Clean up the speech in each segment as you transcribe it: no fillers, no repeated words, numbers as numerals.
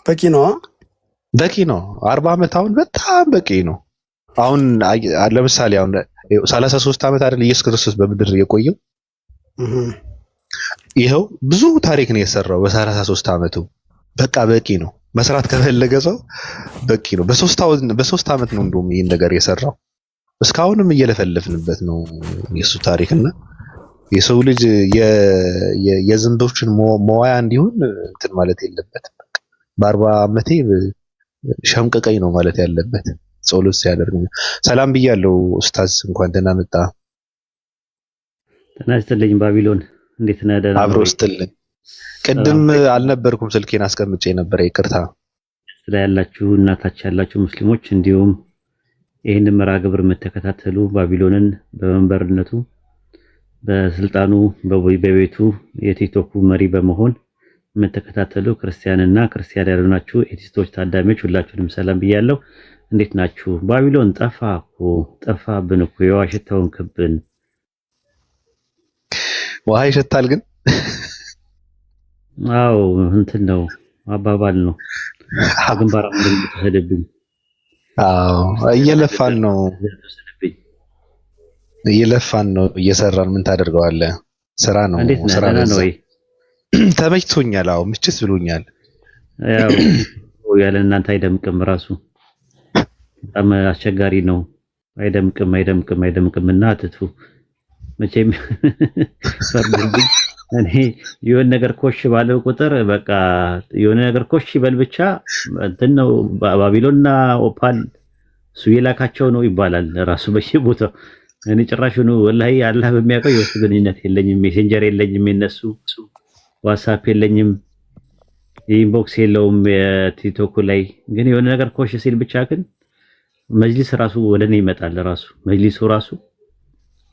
በቂ ነው። በቂ ነው። 40 ዓመት አሁን በጣም በቂ ነው። አሁን ለምሳሌ አሁን 33 ዓመት አይደል ኢየሱስ ክርስቶስ በምድር የቆየው? ይኸው ብዙ ታሪክ ነው የሰራው በ33 ዓመቱ። በቃ በቂ ነው። መስራት ከፈለገ ሰው በቂ ነው። በሶስት ዓመት ነው እንደውም ይሄን ነገር የሰራው። እስካሁንም እየለፈለፍንበት ነው የሱ ታሪክና የሰው ልጅ የዝንቦችን መዋያ እንዲሆን እንትን ማለት የለበትም። በ40 ዓመቴ ሸምቀቀኝ ነው ማለት ያለበት ጸሎት ሲያደርግ። ሰላም ብያለሁ ኡስታዝ፣ እንኳን ደህና መጣ። ጤና ይስጥልኝ ባቢሎን፣ እንዴት ነህ? ደህና አብሮ ይስጥልኝ። ቅድም አልነበርኩም ስልኬን አስቀምጬ ነበር፣ ይቅርታ። ስለ ያላችሁ እናታች ያላችሁ ሙስሊሞች እንዲሁም ይህን መርሃ ግብር የምትከታተሉ ባቢሎንን በመንበርነቱ በስልጣኑ በቤቱ የቲክቶክ መሪ በመሆን የምትከታተሉ ክርስቲያንና ክርስቲያን ያልሆናችሁ ኤቲስቶች ታዳሚዎች ሁላችሁንም ሰላም ብያለሁ። እንዴት ናችሁ? ባቢሎን ጠፋብን እኮ የውሃ ሽታውን ክብን። ውሃ ይሸታል ግን? አዎ እንትን ነው አባባል ነው። ግንባራ እንደምትሰደብኝ። አዎ እየለፋን ነው እየሰራን። ምን ታደርገዋለህ? ስራ ነው። ስራ ነው። ተመችቶኛል። አዎ ምችት ብሎኛል። ያው ያለ እናንተ አይደምቅም ራሱ በጣም አስቸጋሪ ነው። አይደምቅም እና አትቱ መቼም ፈርዱብኝ። እኔ የሆነ ነገር ኮሽ ባለው ቁጥር በቃ የሆነ ነገር ኮሽ ይበል ብቻ እንትን ነው። ባቢሎንና ኦፓል እሱ የላካቸው ነው ይባላል ራሱ በየቦታው። እኔ ጭራሽ ነው ወላሂ አላህ በሚያውቀው የውስጥ ግንኙነት የለኝም፣ ሜሴንጀር የለኝም፣ የነሱ ዋትስአፕ የለኝም፣ ኢንቦክስ የለውም የቲክቶክ ላይ። ግን የሆነ ነገር ኮሽ ሲል ብቻ ግን መጅሊስ ራሱ ወደኔ ይመጣል። ራሱ መጅሊሱ ራሱ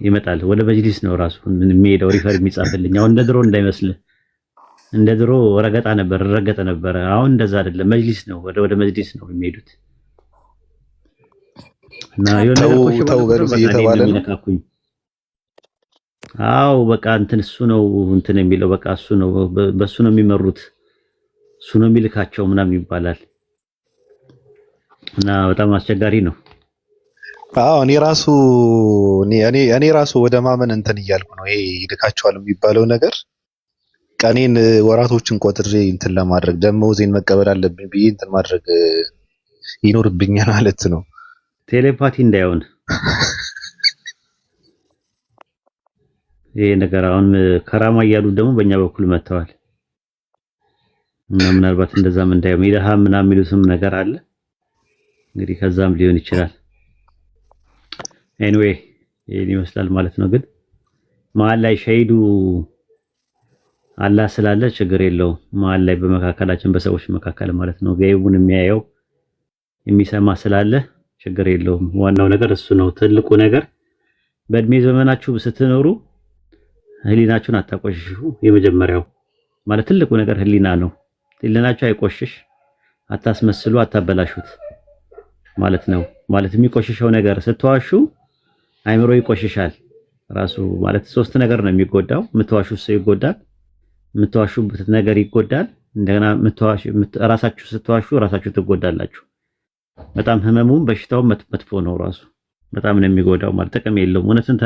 ይመጣል ወደ መጅሊስ ነው ራሱ የሚሄደው ሪፈር የሚጻፍልኝ። አሁን እንደ ድሮ እንዳይመስልህ፣ እንደ ድሮ ረገጣ ነበር። አሁን እንደዛ አይደለም። መጅሊስ ነው ወደ መጅሊስ ነው የሚሄዱት። እና ተው በሉት እየተባለ ነው። አዎ በቃ እንትን እሱ ነው እንትን የሚለው በቃ እሱ ነው በሱ ነው የሚመሩት፣ እሱ ነው የሚልካቸው ምናምን ይባላል። እና በጣም አስቸጋሪ ነው። አዎ እኔ ራሱ ወደ ማመን እንትን እያልኩ ነው። ይሄ ይልካቸዋል የሚባለው ነገር ቀኔን ወራቶችን ቆጥሬ እንትን ለማድረግ ደሞዜን መቀበል አለብኝ ብዬ እንትን ማድረግ ይኖርብኛል ማለት ነው። ቴሌፓቲ እንዳይሆን ይሄ ነገር አሁን ከራማ እያሉ ደግሞ በእኛ በኩል መጥተዋል። እና ምናልባት እንደዛም እንዳይሆን ይለሃ ምናምን የሚሉትም ነገር አለ እንግዲህ ከዛም ሊሆን ይችላል። ኤኒዌይ ይሄን ይመስላል ማለት ነው። ግን መሀል ላይ ሸሂዱ አላህ ስላለ ችግር የለውም። መሀል ላይ በመካከላችን በሰዎች መካከል ማለት ነው ገይቡን የሚያየው የሚሰማ ስላለ ችግር የለውም። ዋናው ነገር እሱ ነው። ትልቁ ነገር በእድሜ ዘመናችሁ ስትኖሩ ህሊናችሁን አታቆሽሹ። የመጀመሪያው ማለት ትልቁ ነገር ህሊና ነው። ህሊናችሁ አይቆሽሽ፣ አታስመስሉ፣ አታበላሹት ማለት ነው። ማለት የሚቆሽሸው ነገር ስትዋሹ አይምሮ ይቆሽሻል ራሱ። ማለት ሶስት ነገር ነው የሚጎዳው። የምትዋሹት ሰው ይጎዳል፣ የምትዋሹበት ነገር ይጎዳል። እንደገና ራሳችሁ ስትዋሹ ራሳችሁ ትጎዳላችሁ። በጣም ህመሙም በሽታውም መጥፎ ነው ራሱ። በጣም ነው የሚጎዳው። ማለት ጥቅም የለውም። እውነትን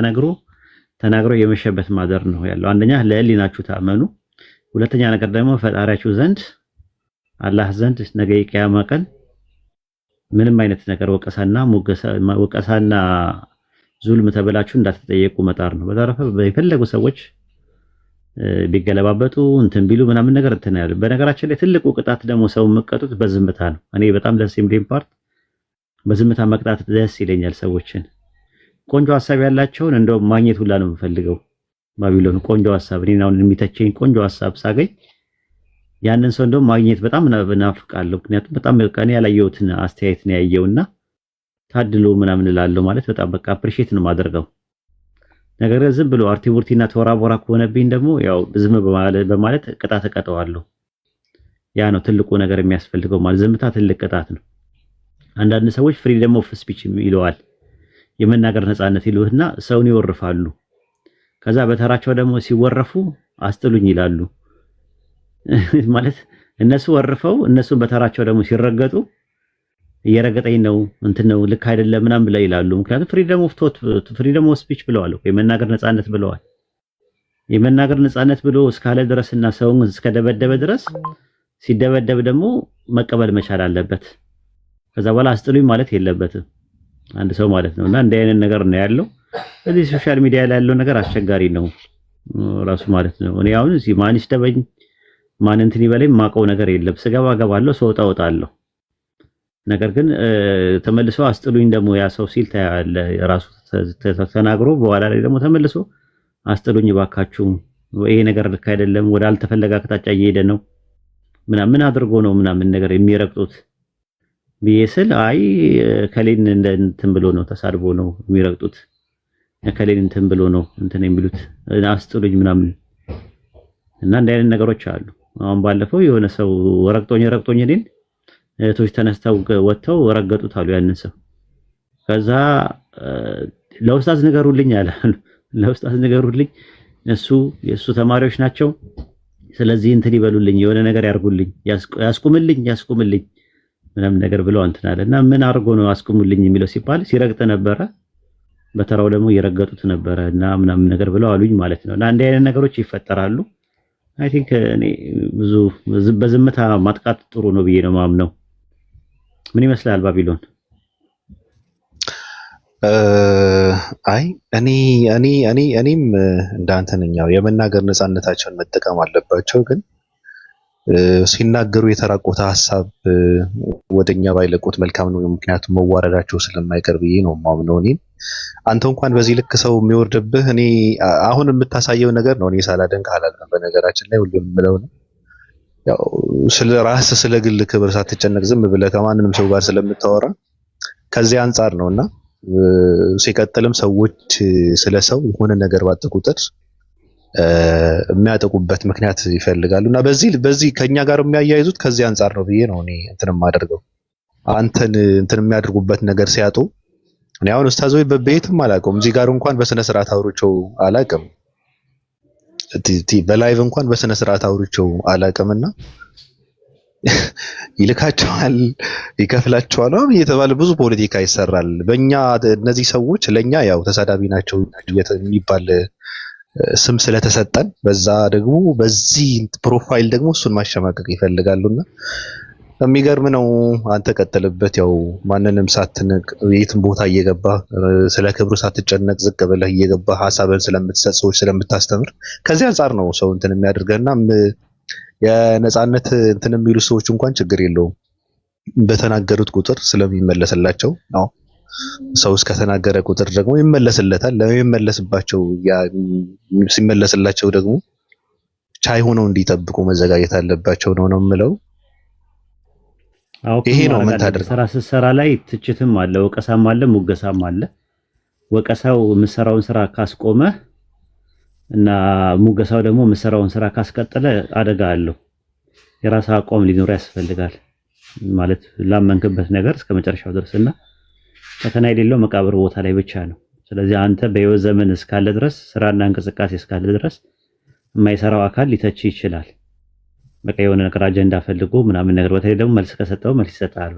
ተናግሮ የመሸበት ማደር ነው ያለው። አንደኛ ለህሊናችሁ ታመኑ፣ ሁለተኛ ነገር ደግሞ ፈጣሪያችሁ ዘንድ አላህ ዘንድ ነገ የቂያማ ቀን ምንም አይነት ነገር ወቀሳና ዙልም ተበላችሁ እንዳትጠየቁ መጣር ነው። በተረፈ የፈለጉ ሰዎች ቢገለባበጡ እንትን ቢሉ ምናምን ነገር እንትን ያለ። በነገራችን ላይ ትልቁ ቅጣት ደግሞ ሰው መቀጡት በዝምታ ነው። እኔ በጣም ደስ የሚለኝ ፓርት በዝምታ መቅጣት ደስ ይለኛል። ሰዎችን ቆንጆ ሐሳብ ያላቸውን እንደው ማግኘት ሁላ ነው የምፈልገው። ባቢሎን ቆንጆ ሐሳብ እኔን አሁን የሚተቸኝ ቆንጆ ሐሳብ ሳገኝ ያንን ሰው እንደው ማግኘት በጣም እናፍቃለሁ። ምክንያቱም በጣም እኔ ያላየሁትን አስተያየት ነው ያየውና ታድሎ ምናምን እላለሁ። ማለት በጣም በቃ አፕሪሺየት ነው ማደርገው። ነገር ግን ዝም ብሎ አርቲቡርቲና ተወራቦራ ከሆነብኝ ደግሞ ያው ዝም በማለት ቅጣት እቀጠዋለሁ። ያ ነው ትልቁ ነገር የሚያስፈልገው። ማለት ዝምታ ትልቅ ቅጣት ነው። አንዳንድ ሰዎች ፍሪደም ኦፍ ስፒች ይለዋል፣ የመናገር ነፃነት ይሉትና ሰውን ይወርፋሉ። ከዛ በተራቸው ደግሞ ሲወረፉ አስጥሉኝ ይላሉ። ማለት እነሱ ወርፈው እነሱ በተራቸው ደግሞ ሲረገጡ እየረገጠኝ ነው እንትን ነው ልክ አይደለም ምናምን ብለው ይላሉ። ምክንያቱም ፍሪደም ኦፍ ቶት ፍሪደም ኦፍ ስፒች ብለዋል እኮ የመናገር ነፃነት ብለዋል። የመናገር ነፃነት ብሎ እስካለ ድረስና ሰውን እስከደበደበ ድረስ ሲደበደብ ደግሞ መቀበል መቻል አለበት። ከዛ በኋላ አስጥሉኝ ማለት የለበትም አንድ ሰው ማለት ነውና እንዲህ አይነት ነገር ነው ያለው። እዚህ ሶሻል ሚዲያ ላይ ያለው ነገር አስቸጋሪ ነው ራሱ ማለት ነው። እኔ አሁን እዚህ ማን ይስደበኝ ማን እንትን ይበለኝ ማቀው ነገር የለም። ስገባ ገባለሁ ስወጣ እወጣለሁ። ነገር ግን ተመልሶ አስጥሉኝ ደግሞ ያ ሰው ሲል ታያለ ራሱ ተናግሮ በኋላ ላይ ደግሞ ተመልሶ አስጥሉኝ ባካችሁ ይሄ ነገር ልክ አይደለም ወደ አልተፈለገ አቅጣጫ እየሄደ ነው ምን አድርጎ ነው ምናምን ነገር የሚረግጡት ቢየስል አይ ከሌን እንትን ብሎ ነው ተሳድቦ ነው የሚረግጡት ከሌን እንትን ብሎ ነው እንትን የሚሉት አስጥሉኝ ምናምን እና እንደ አይነት ነገሮች አሉ። አሁን ባለፈው የሆነ ሰው ረግጦኝ እኔን እህቶች ተነስተው ወጥተው ረገጡት አሉ ያንን ሰው። ከዛ ለኡስታዝ ንገሩልኝ አለ። ለኡስታዝ ንገሩልኝ የሱ ተማሪዎች ናቸው። ስለዚህ እንትን ይበሉልኝ የሆነ ነገር ያርጉልኝ ያስቁምልኝ ምናምን ነገር ብለው እንትን አለና ምን አድርጎ ነው አስቁሙልኝ የሚለው ሲባል ሲረግጥ ነበረ። በተራው ደግሞ እየረገጡት ነበረ እና ምናምን ነገር ብለው አሉኝ ማለት ነው። እና እንዲህ አይነት ነገሮች ይፈጠራሉ። አይ ቲንክ እኔ ብዙ በዝምታ ማጥቃት ጥሩ ነው ብዬ ነው ማምነው። ምን ይመስላል ባቢሎን? አይ እኔም እንዳንተ ነኝ። ያው የመናገር ነፃነታቸውን መጠቀም አለባቸው፣ ግን ሲናገሩ የተራቆተ ሐሳብ ወደኛ ባይለቁት መልካም ነው። ምክንያቱም መዋረዳቸው ስለማይቀር ብዬ ነው ማምነው። እኔም አንተ እንኳን በዚህ ልክ ሰው የሚወርድብህ እኔ አሁን የምታሳየው ነገር ነው። እኔ ሳላደንቅ አላልኩም። በነገራችን ላይ ሁሉም የምለው ነው ያው ስለ ራስ ስለ ግል ክብር ሳትጨነቅ ዝም ብለህ ከማንንም ሰው ጋር ስለምታወራ ከዚህ አንፃር ነውና ሲቀጥልም ሰዎች ስለ ሰው የሆነ ነገር ባጠ ቁጥር የሚያጠቁበት ምክንያት ይፈልጋሉና በዚህ ከኛ ጋር የሚያያይዙት ከዚህ አንፃር ነው ብዬ ነው እኔ እንትን የማደርገው። አንተን እንትን የሚያደርጉበት ነገር ሲያጡ እኔ አሁን ኡስታዞይ በቤትም አላውቀውም። እዚህ ጋር እንኳን በስነ ስርዓት አውርቼው አላውቅም። በላይቭ እንኳን በስነ ስርዓት አውርቼው አላውቅምና ይልካቸዋል ይከፍላቸዋል እየተባለ ብዙ ፖለቲካ ይሰራል። በእኛ እነዚህ ሰዎች ለኛ ያው ተሳዳቢ ናቸው የሚባል ስም ስለተሰጠን በዛ ደግሞ በዚህ ፕሮፋይል ደግሞ እሱን ማሸማቀቅ ይፈልጋሉና የሚገርም ነው። አንተ ቀጥልበት። ያው ማንንም ሳትንቅ የትም ቦታ እየገባ ስለ ክብሩ ሳትጨነቅ ዝቅ ብለህ እየገባ ሐሳብን ስለምትሰጥ ሰዎች ስለምታስተምር ከዚህ አንፃር ነው ሰው እንትን የሚያደርገና የነፃነት እንትን የሚሉ ሰዎች እንኳን ችግር የለውም በተናገሩት ቁጥር ስለሚመለስላቸው ነው። ሰው እስከተናገረ ቁጥር ደግሞ ይመለስለታል። ለሚመለስባቸው ሲመለስላቸው ደግሞ ቻይ ሆነው እንዲጠብቁ መዘጋጀት አለባቸው ነው የምለው። ይሄ ነው ምን ታደርገው። ስራ ላይ ትችትም አለ፣ ወቀሳም አለ፣ ሙገሳም አለ። ወቀሳው የምሰራውን ስራ ካስቆመ እና ሙገሳው ደግሞ የምሰራውን ስራ ካስቀጠለ አደጋ አለው። የራስ አቋም ሊኖር ያስፈልጋል ማለት ላመንክበት ነገር እስከ መጨረሻው ድረስና ፈተና የሌለው መቃብር ቦታ ላይ ብቻ ነው። ስለዚህ አንተ በህይወት ዘመን እስካለ ድረስ ስራና እንቅስቃሴ እስካለ ድረስ የማይሰራው አካል ሊተች ይችላል። በቃ የሆነ ነገር አጀንዳ ፈልጎ ምናምን ነገር በተለይ ደግሞ መልስ ከሰጠው መልስ ይሰጣል፣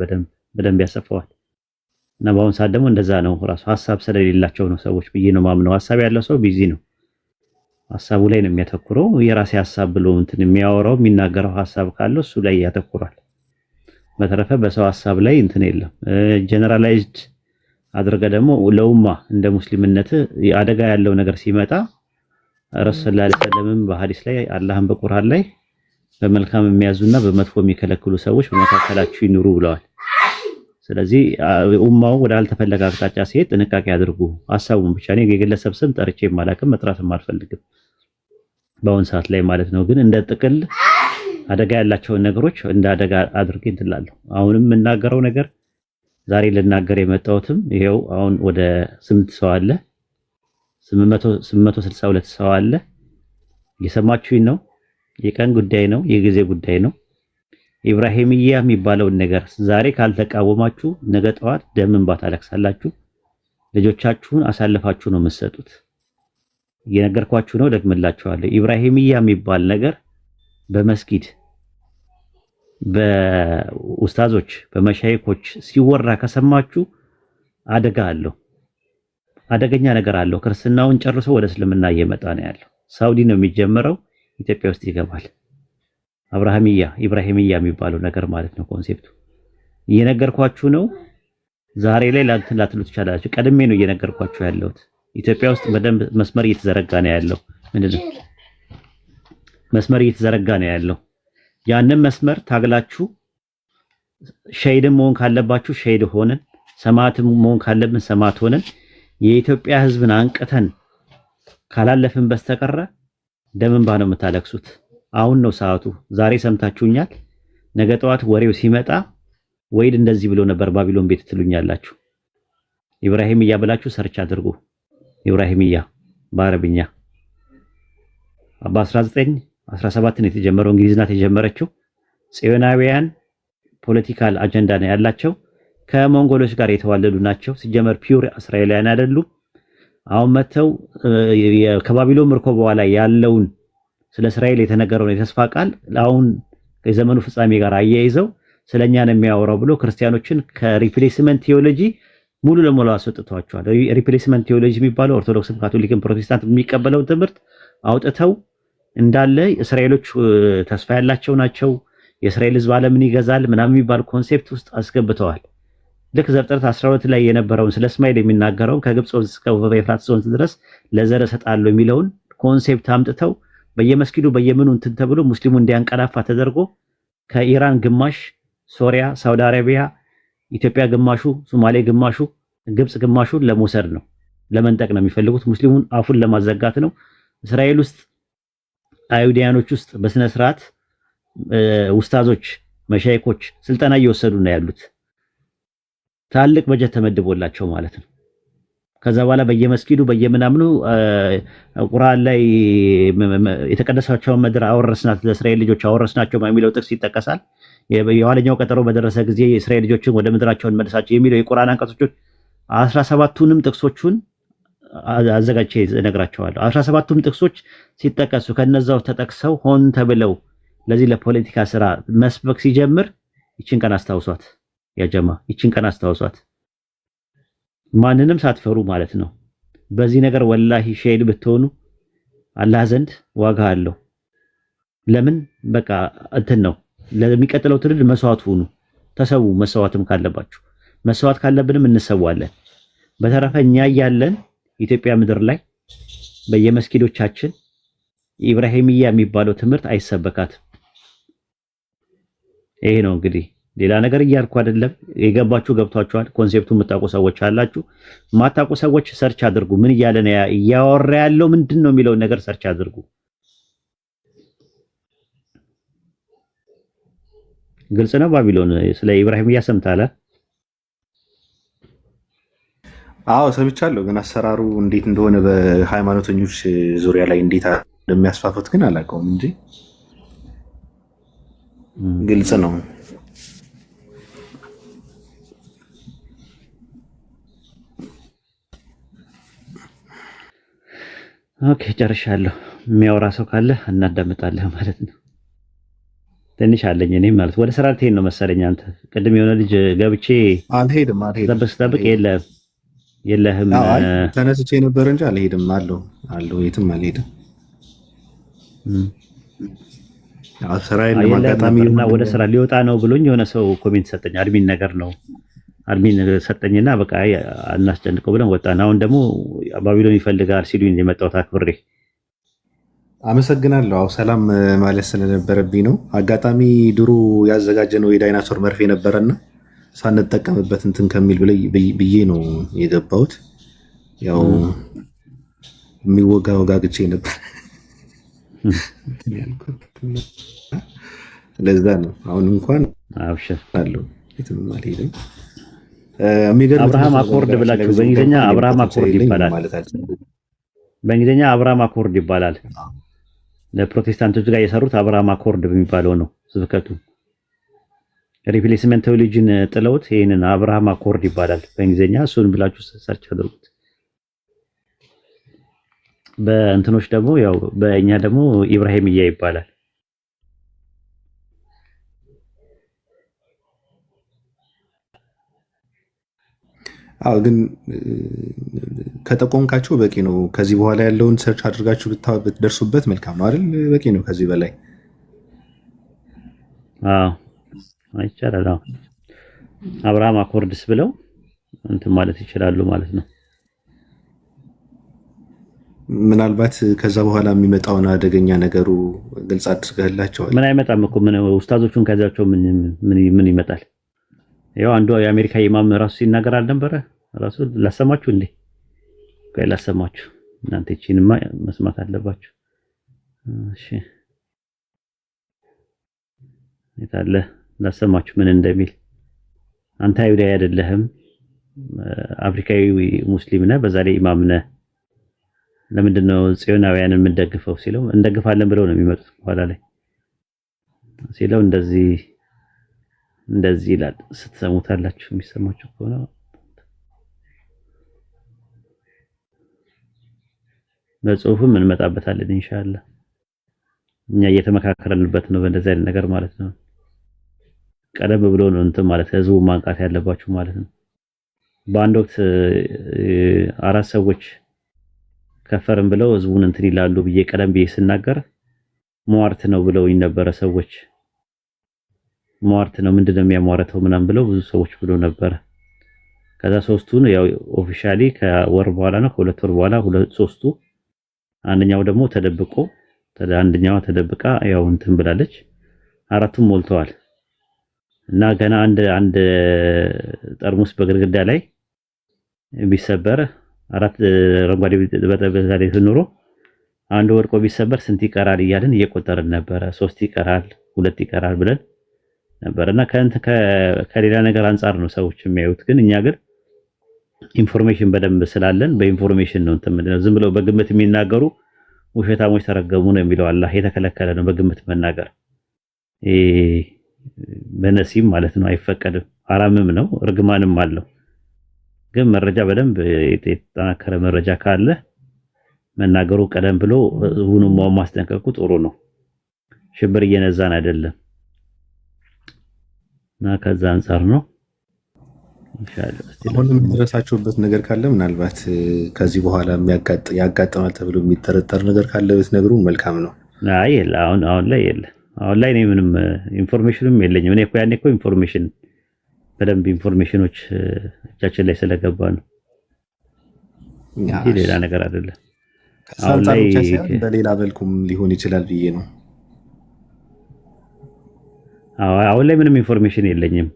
በደንብ ያሰፋዋል። እና በአሁን ሰዓት ደግሞ እንደዛ ነው። ራሱ ሐሳብ ስለሌላቸው ነው ሰዎች ብዬ ነው ማምነው። ሐሳብ ያለው ሰው ቢዚ ነው፣ ሐሳቡ ላይ ነው የሚያተኩረው። የራሴ ሐሳብ ብሎ እንትን የሚያወራው የሚናገረው ሐሳብ ካለው እሱ ላይ ያተኩራል። በተረፈ በሰው ሐሳብ ላይ እንትን የለም። ጀነራላይዝድ አድርገ ደግሞ ለኡማ እንደ ሙስሊምነት አደጋ ያለው ነገር ሲመጣ ረሱል ሰለላሁ ዐለይሂ ወሰለም በሐዲስ ላይ አላህን በቁርአን ላይ በመልካም የሚያዙና በመጥፎ የሚከለክሉ ሰዎች በመካከላችሁ ይኑሩ ብለዋል። ስለዚህ ኡማው ወደ አልተፈለገ አቅጣጫ ሲሄድ ጥንቃቄ አድርጉ። ሐሳቡን ብቻ ነው የግለሰብ ስም ጠርቼ ማላቅም መጥራትም አልፈልግም በአሁን ሰዓት ላይ ማለት ነው። ግን እንደ ጥቅል አደጋ ያላቸውን ነገሮች እንደ አደጋ አድርጌ እንትላለሁ። አሁንም የምናገረው ነገር ዛሬ ልናገር የመጣሁትም ይሄው አሁን ወደ 8 ሰው አለ 862 ሰው አለ። እየሰማችሁኝ ነው። የቀን ጉዳይ ነው፣ የጊዜ ጉዳይ ነው። ኢብራሂምያ የሚባለውን ነገር ዛሬ ካልተቃወማችሁ ነገ ጠዋት ደም እንባ ታለቅሳላችሁ። ልጆቻችሁን አሳልፋችሁ ነው የምትሰጡት። እየነገርኳችሁ ነው፣ ደግምላችኋለሁ። ኢብራሂምያ የሚባል ነገር በመስጊድ በኡስታዞች በመሻይኮች ሲወራ ከሰማችሁ አደጋ አለው። አደገኛ ነገር አለው። ክርስትናውን ጨርሶ ወደ እስልምና እየመጣ ነው ያለው። ሳውዲ ነው የሚጀምረው፣ ኢትዮጵያ ውስጥ ይገባል። አብርሃሚያ ኢብራሂሚያ የሚባለው ነገር ማለት ነው ኮንሴፕቱ። እየነገርኳችሁ ነው። ዛሬ ላይ ላትሉ ትችላላችሁ። ቀድሜ ነው እየነገርኳችሁ ያለሁት። ኢትዮጵያ ውስጥ በደንብ መስመር እየተዘረጋ ነው ያለው። ምንድነው መስመር እየተዘረጋ ነው ያለው። ያንን መስመር ታግላችሁ ሸሂድም መሆን ካለባችሁ ሸሂድ ሆነን፣ ሰማዕትም መሆን ካለብን ሰማዕት ሆነን የኢትዮጵያ ሕዝብን አንቅተን ካላለፍን በስተቀረ ደም እንባ ነው የምታለቅሱት። አሁን ነው ሰዓቱ። ዛሬ ሰምታችሁኛል። ነገ ጠዋት ወሬው ሲመጣ ወይድ እንደዚህ ብሎ ነበር ባቢሎን ቤት ትሉኛላችሁ። ኢብራሂምያ ብላችሁ ሰርች አድርጉ። ኢብራሂምያ በአረብኛ በ1917 ነው የተጀመረው። እንግሊዝ ናት የጀመረችው። ጽዮናውያን ፖለቲካል አጀንዳ ነው ያላቸው። ከሞንጎሎች ጋር የተዋለዱ ናቸው። ሲጀመር ፒውር እስራኤላውያን አይደሉም። አሁን መተው ከባቢሎን ምርኮ በኋላ ያለውን ስለ እስራኤል የተነገረውን የተስፋ ቃል አሁን ከዘመኑ ፍጻሜ ጋር አያይዘው ስለኛ ነው የሚያወራው ብሎ ክርስቲያኖችን ከሪፕሌስመንት ቴዎሎጂ ሙሉ ለሙሉ አስወጥቷቸዋል። ሪፕሌስመንት ቴዎሎጂ የሚባለው ኦርቶዶክስም ካቶሊክም ፕሮቴስታንት የሚቀበለው ትምህርት አውጥተው እንዳለ እስራኤሎች ተስፋ ያላቸው ናቸው፣ የእስራኤል ሕዝብ ዓለምን ይገዛል ምናምን የሚባል ኮንሴፕት ውስጥ አስገብተዋል። ልክ ዘፍጥረት 12 ላይ የነበረውን ስለ እስማኤል የሚናገረውን ከግብጽ ወንዝ እስከ ኤፍራጥስ ወንዝ ድረስ ለዘር እሰጣለሁ የሚለውን ኮንሴፕት አምጥተው በየመስጊዱ በየምኑ እንትን ተብሎ ሙስሊሙ እንዲያንቀላፋ ተደርጎ ከኢራን ግማሽ፣ ሶሪያ፣ ሳውዲ አረቢያ፣ ኢትዮጵያ ግማሹ፣ ሶማሌ ግማሹ፣ ግብጽ ግማሹ ለመውሰድ ነው፣ ለመንጠቅ ነው የሚፈልጉት። ሙስሊሙን አፉን ለማዘጋት ነው። እስራኤል ውስጥ አይሁዲያኖች ውስጥ በስነ ስርዓት ኡስታዞች መሻይኮች ስልጠና እየወሰዱ ነው ያሉት። ታልቅ በጀት ተመድቦላቸው ማለት ነው። ከዛ በኋላ በየመስጊዱ በየምናምኑ ቁርአን ላይ የተቀደሳቸውን ምድር አወረስናት ለእስራኤል ልጆች አወረስናቸው የሚለው ጥቅስ ይጠቀሳል። የኋለኛው ቀጠሮ በደረሰ ጊዜ የእስራኤል ልጆችን ወደ ምድራቸውን መልሳቸው የሚለው የቁርአን አንቀጾች 17ቱንም ጥቅሶቹን አዘጋጅቼ እነግራቸዋለሁ። 17ቱም ጥቅሶች ሲጠቀሱ ከነዛው ተጠቅሰው ሆን ተብለው ለዚህ ለፖለቲካ ስራ መስበክ ሲጀምር ይችን ቀን አስታውሷት ያጀማ፣ ይችን ቀን አስታውሷት። ማንንም ሳትፈሩ ማለት ነው። በዚህ ነገር ወላሂ ሸሂድ ብትሆኑ አላህ ዘንድ ዋጋ አለው። ለምን በቃ እንትን ነው። ለሚቀጥለው ትውልድ መስዋዕት ሁኑ፣ ተሰዉ። መስዋዕትም ካለባችሁ መስዋዕት ካለብንም እንሰዋለን። በተረፈ እኛ ያለን ኢትዮጵያ ምድር ላይ በየመስጊዶቻችን ኢብራሂምያ የሚባለው ትምህርት አይሰበካትም። ይሄ ነው እንግዲህ። ሌላ ነገር እያልኩ አይደለም። የገባችሁ ገብቷችኋል። ኮንሴፕቱን የምታውቁ ሰዎች አላችሁ። የማታውቁ ሰዎች ሰርች አድርጉ። ምን እያለ ነው እያወራ ያለው ምንድን ነው የሚለውን ነገር ሰርች አድርጉ። ግልጽ ነው። ባቢሎን ስለ ኢብራሂምያ ሰምታለ? አዎ ሰምቻለሁ፣ ግን አሰራሩ እንዴት እንደሆነ በሃይማኖተኞች ዙሪያ ላይ እንዴት እንደሚያስፋፉት ግን አላውቀውም እንጂ ግልጽ ነው። ኦኬ ጨርሻለሁ። የሚያወራ ሰው ካለ እናዳምጣለህ ማለት ነው። ትንሽ አለኝ እኔ ማለት ወደ ስራ ልትሄድ ነው መሰለኝ አንተ። ቅድም የሆነ ልጅ ገብቼ አልሄድም ጠብቅ የለህም ተነስቼ ነበር እንጂ አልሄድም አለው የትም አልሄድም። ስራዬን ለማጋጣሚ ወደ ስራ ሊወጣ ነው ብሎኝ የሆነ ሰው ኮሜንት ሰጠኝ። አድሚን ነገር ነው አድሚን ሰጠኝና በቃ አናስጨንቀው ብለን ወጣን። አሁን ደግሞ ባቢሎን ይፈልጋል ሲሉኝ የመጣሁት አክብሬ። አመሰግናለሁ። አዎ ሰላም ማለት ስለነበረብኝ ነው። አጋጣሚ ድሮ ያዘጋጀነው የዳይናሶር መርፌ ነበረና ሳንጠቀምበት እንትን ከሚል ብዬ ነው የገባሁት። ያው የሚወጋ ወጋግቼ ነበር ለዛ ነው። አሁን እንኳን አብሽር አለው የትም አልሄድም። አብርሃም አኮርድ ብላችሁ በእንግሊዝኛ አብርሃም አኮርድ ይባላል። በእንግሊዝኛ አብርሃም አኮርድ ይባላል። ለፕሮቴስታንቶች ጋር የሰሩት አብርሃም አኮርድ በሚባለው ነው ስብከቱ። ሪፕሌስመንት ቴዎሎጂን ጥለውት ይሄንን አብርሃም አኮርድ ይባላል በእንግሊዝኛ። እሱን ብላችሁ ሰርች አድርጉት። በእንትኖች ደግሞ ያው በእኛ ደግሞ ኢብራሂምያ ይባላል። አዎ ግን ከጠቆምካቸው በቂ ነው። ከዚህ በኋላ ያለውን ሰርች አድርጋችሁ ብትደርሱበት መልካም ነው አይደል? በቂ ነው ከዚህ በላይ። ይቻላል። አብርሃም አኮርድስ ብለው እንትን ማለት ይችላሉ ማለት ነው። ምናልባት ከዛ በኋላ የሚመጣውን አደገኛ ነገሩ ግልጽ አድርገህላቸዋል። ምን አይመጣም እኮ ምን ኡስታዞቹን ከዛቸው ምን ይመጣል? ያው አንዱ የአሜሪካ ኢማም ራሱ ሲናገር አልነበረ? ራሱ ላሰማችሁ እንዴ? ቆይ ላሰማችሁ። እናንተ እቺንማ መስማት አለባችሁ። እሺ የታለ ላሰማችሁ ምን እንደሚል። አንተ አይሁዳዊ አይደለህም፣ አፍሪካዊ ሙስሊም ነህ፣ በዛ ላይ ኢማም ነህ። ለምንድን ነው ጽዮናውያንን የምንደግፈው ሲለው እንደግፋለን ብለው ነው የሚመጡት በኋላ ላይ ሲለው እንደዚህ ይላል። ስትሰሙታላችሁ የሚሰማችሁ ከሆነ በጽሁፍም እንመጣበታለን ኢንሻአላህ። እኛ እየተመካከረንበት ነው በእንደዚህ አይነት ነገር ማለት ነው። ቀደም ብሎ ነው እንትን ማለት ህዝቡ ማንቃት ያለባችሁ ማለት ነው። በአንድ ወቅት 4 ሰዎች ከፈርም ብለው ህዝቡን እንትን ይላሉ ብዬ ቀደም ብዬ ስናገር ሟርት ነው ብለውኝ ነበረ ሰዎች። ሟርት ነው ምንድነው የሚያሟርተው ምናምን ብለው ብዙ ሰዎች ብሎ ነበረ። ከዛ ሶስቱን ያው ኦፊሻሊ ከወር በኋላ ነው ከ2 ወር በኋላ ሶስቱ፣ አንደኛው ደግሞ ተደብቆ አንደኛዋ ተደብቃ ያው እንትን ብላለች። 4ቱም ሞልተዋል እና ገና አንድ ጠርሙስ በግድግዳ ላይ ቢሰበር 4 ረንጓዴ በተበዛለ ኑሮ አንድ ወርቆ ቢሰበር ስንት ይቀራል እያልን እየቆጠርን ነበረ። 3 ይቀራል 2 ይቀራል ብለን ነበርና ከሌላ ነገር አንፃር ነው ሰዎች የሚያዩት። ግን እኛ ግን ኢንፎርሜሽን በደንብ ስላለን በኢንፎርሜሽን ነው እንትን ምንድነው ዝም ብለው በግምት የሚናገሩ ውሸታሞች ተረገሙ ነው የሚለው አላህ። የተከለከለ ነው በግምት መናገር፣ በነሲም ማለት ነው አይፈቀድም፣ ሐራምም ነው እርግማንም አለው። ግን መረጃ በደንብ የተጠናከረ መረጃ ካለ መናገሩ ቀደም ብሎ ሁሉም ማስጠንቀቁ ጥሩ ነው። ሽብር እየነዛን አይደለም እና ከዛ አንፃር ነው ኢንሻአላህ። አሁንም የደረሳችሁበት ነገር ካለ ምናልባት ከዚህ በኋላ ያጋጥማል ተብሎ የሚጠረጠር ነገር ካለ ብትነግሩን መልካም ነው። አይ አሁን ላይ የለም። አሁን ላይ እኔ ምንም ኢንፎርሜሽንም የለኝም። እኔ እኮ ያኔ እኮ ኢንፎርሜሽን በደንብ ኢንፎርሜሽኖች እጃችን ላይ ስለገባ ነው እንጂ ሌላ ነገር አይደለም። አሁን ላይ በሌላ መልኩም ሊሆን ይችላል ብዬ ነው። አሁን ላይ ምንም ኢንፎርሜሽን የለኝም።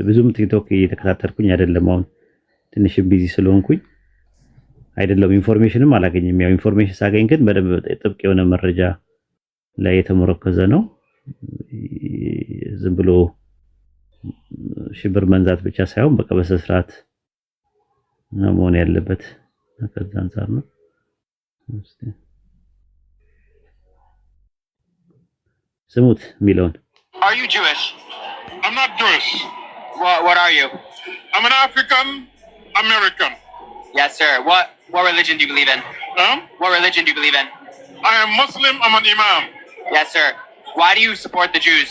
ብዙም ቲክቶክ እየተከታተልኩኝ አይደለም። አሁን ትንሽ ቢዚ ስለሆንኩኝ አይደለም ኢንፎርሜሽንም አላገኝም። ያው ኢንፎርሜሽን ሳገኝ ግን በደንብ ጥብቅ የሆነ መረጃ ላይ የተመረኮዘ ነው። ዝም ብሎ ሽብር መንዛት ብቻ ሳይሆን በቃ በስርዓት መሆን ያለበት ከዛ አንፃር ነው። ስሙት ሚለውን Are you Jewish? I'm not Jewish. What are you? I'm an African American. Yes, sir. What religion do you believe in? What religion do you believe in? I am Muslim. I'm an imam. Yes, sir. Why do you support the Jews?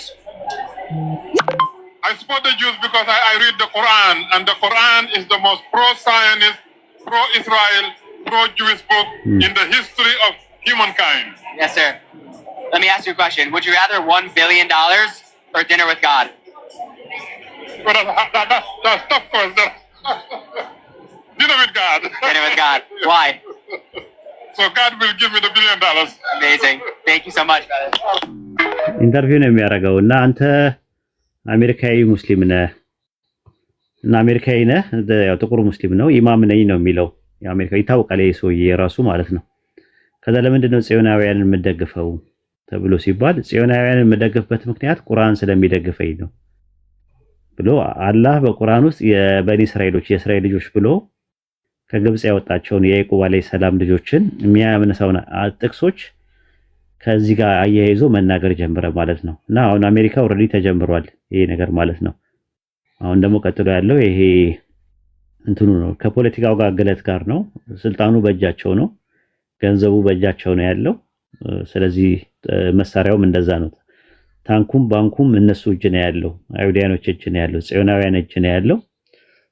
I support the Jews because I read the Quran, and the Quran is the most pro-Zionist, pro-Israel, pro-Jewish book in the history of humankind. Yes, sir. Let me ask you a question. Would you rather $1 billion or dinner with God? Well, that's tough question. Dinner with God. Dinner with God. Why? So God will give me the $1 billion. Amazing. Thank you so much, brother. ኢንተርቪው ነው የሚያደርገው እና አንተ አሜሪካዊ ሙስሊም ነህ እና አሜሪካዊ ነህ፣ ያው ጥቁር ሙስሊም ነው፣ ኢማም ነኝ ነው የሚለው። የአሜሪካ ይታወቃል ይሄ ሰውዬ የራሱ ማለት ነው። ከዛ ለምንድን ነው ጽዮናውያንን የምደግፈው ተብሎ ሲባል ጽዮናውያንን የምደግፍበት ምክንያት ቁርአን ስለሚደግፈኝ ነው ብሎ አላህ በቁርአን ውስጥ የበኒ እስራኤሎች የእስራኤል ልጆች ብሎ ከግብጽ ያወጣቸውን የያዕቆብ አለይሂ ሰላም ልጆችን የሚያምነሳውን ጥቅሶች ከዚህ ጋር አያይዞ መናገር ጀመረ ማለት ነው። እና አሁን አሜሪካ ኦልሬዲ ተጀምሯል ይሄ ነገር ማለት ነው። አሁን ደግሞ ቀጥሎ ያለው ይሄ እንትኑ ነው፣ ከፖለቲካው ጋር ግለት ጋር ነው። ስልጣኑ በእጃቸው ነው፣ ገንዘቡ በእጃቸው ነው ያለው። ስለዚህ መሳሪያውም እንደዛ ነው። ታንኩም ባንኩም እነሱ እጅ ነው ያለው፣ አይሁዳኖች እጅ ነው ያለው፣ ጽዮናውያን እጅ ነው ያለው።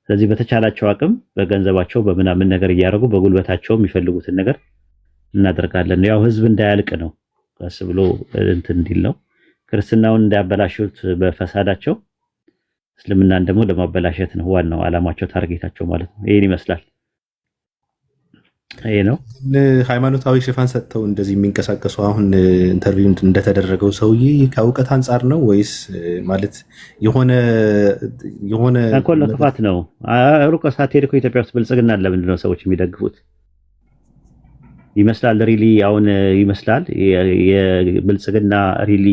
ስለዚህ በተቻላቸው አቅም በገንዘባቸው በምናምን ነገር እያደረጉ በጉልበታቸው የሚፈልጉትን ነገር እናደርጋለን። ያው ህዝብ እንዳያልቅ ነው፣ ቀስ ብሎ እንትን እንዲል ነው። ክርስትናውን እንዳያበላሹት በፈሳዳቸው፣ እስልምናን ደግሞ ለማበላሸት ነው ዋናው አላማቸው፣ ታርጌታቸው ማለት ነው። ይሄን ይመስላል። ይሄ ነው ሃይማኖታዊ ሽፋን ሰጥተው እንደዚህ የሚንቀሳቀሱ አሁን ኢንተርቪው እንደተደረገው ሰውዬ ከእውቀት አንጻር ነው ወይስ ማለት የሆነ ተንኮል ክፋት ነው? ሩቅ ሳትሄድ እኮ ኢትዮጵያ ውስጥ ብልጽግና ለምንድን ነው ሰዎች የሚደግፉት? ይመስላል ሪሊ አሁን ይመስላል የብልጽግና ሪሊ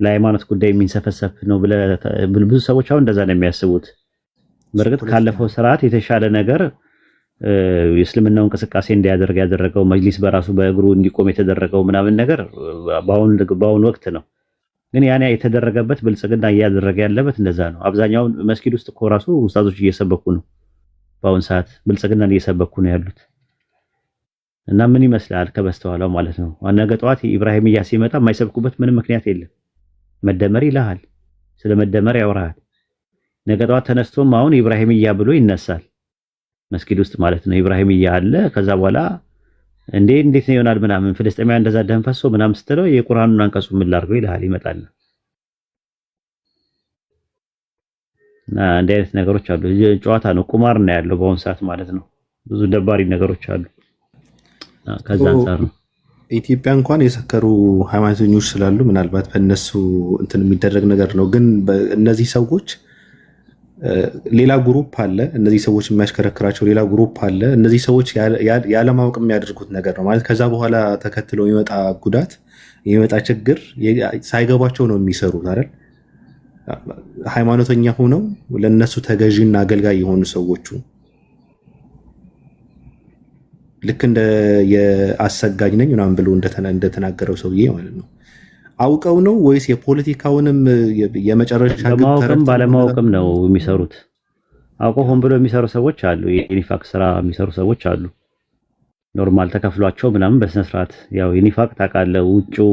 ለሃይማኖት ጉዳይ የሚንሰፈሰፍ ነው ብዙ ሰዎች አሁን እንደዛ ነው የሚያስቡት። በእርግጥ ካለፈው ስርዓት የተሻለ ነገር የእስልምናው እንቅስቃሴ እንዲያደርግ ያደረገው መጅሊስ በራሱ በእግሩ እንዲቆም የተደረገው ምናምን ነገር በአሁኑ ወቅት ነው። ግን ያኔ የተደረገበት ብልጽግና እያደረገ ያለበት እንደዛ ነው። አብዛኛው መስጊድ ውስጥ እኮ ራሱ ኡስታዞች እየሰበኩ ነው፣ በአሁን ሰዓት ብልጽግናን እየሰበኩ ነው ያሉት። እና ምን ይመስላል ከበስተኋላው ማለት ነው። ነገ ጠዋት ኢብራሂምያ ሲመጣ የማይሰብኩበት ምንም ምክንያት የለም። መደመር ይልሃል፣ ስለ መደመር ያወራሃል። ነገ ጠዋት ተነስቶም አሁን ኢብራሂምያ ብሎ ይነሳል መስጊድ ውስጥ ማለት ነው። ኢብራሂምያ አለ። ከዛ በኋላ እንዴት ነው ይሆናል ምናምን ፍልስጤማውያን እንደዛ ደም ፈሶ ምናምን ስትለው የቁርአኑን አንቀጹ ምን ላድርገው ይልሃል፣ ይመጣል። እና እንዲህ አይነት ነገሮች አሉ። ጨዋታ ነው፣ ቁማር ነው ያለው በአሁን ሰዓት ማለት ነው። ብዙ ደባሪ ነገሮች አሉ። ከዛ አንፃር ነው ኢትዮጵያ እንኳን የሰከሩ ሃይማኖተኞች ስላሉ ምናልባት በእነሱ እንትን የሚደረግ ነገር ነው። ግን እነዚህ ሰዎች ሌላ ግሩፕ አለ፣ እነዚህ ሰዎች የሚያሽከረክራቸው ሌላ ግሩፕ አለ። እነዚህ ሰዎች ያለማወቅ የሚያደርጉት ነገር ነው ማለት ከዛ በኋላ ተከትለው የሚመጣ ጉዳት የሚመጣ ችግር ሳይገባቸው ነው የሚሰሩት አይደል? ሃይማኖተኛ ሆነው ለነሱ ተገዢና አገልጋይ የሆኑ ሰዎቹ ልክ እንደ የአሰጋጅ ነኝ ምናምን ብሎ እንደተናገረው ሰውዬ ማለት ነው። አውቀው ነው ወይስ የፖለቲካውንም የመጨረሻ በማወቅም ባለማወቅም ነው የሚሰሩት? አውቀው ሆን ብሎ የሚሰሩ ሰዎች አሉ። የኒፋቅ ስራ የሚሰሩ ሰዎች አሉ። ኖርማል ተከፍሏቸው ምናምን በስነ ስርዓት ያው የኒፋቅ ታውቃለህ፣ ውጪው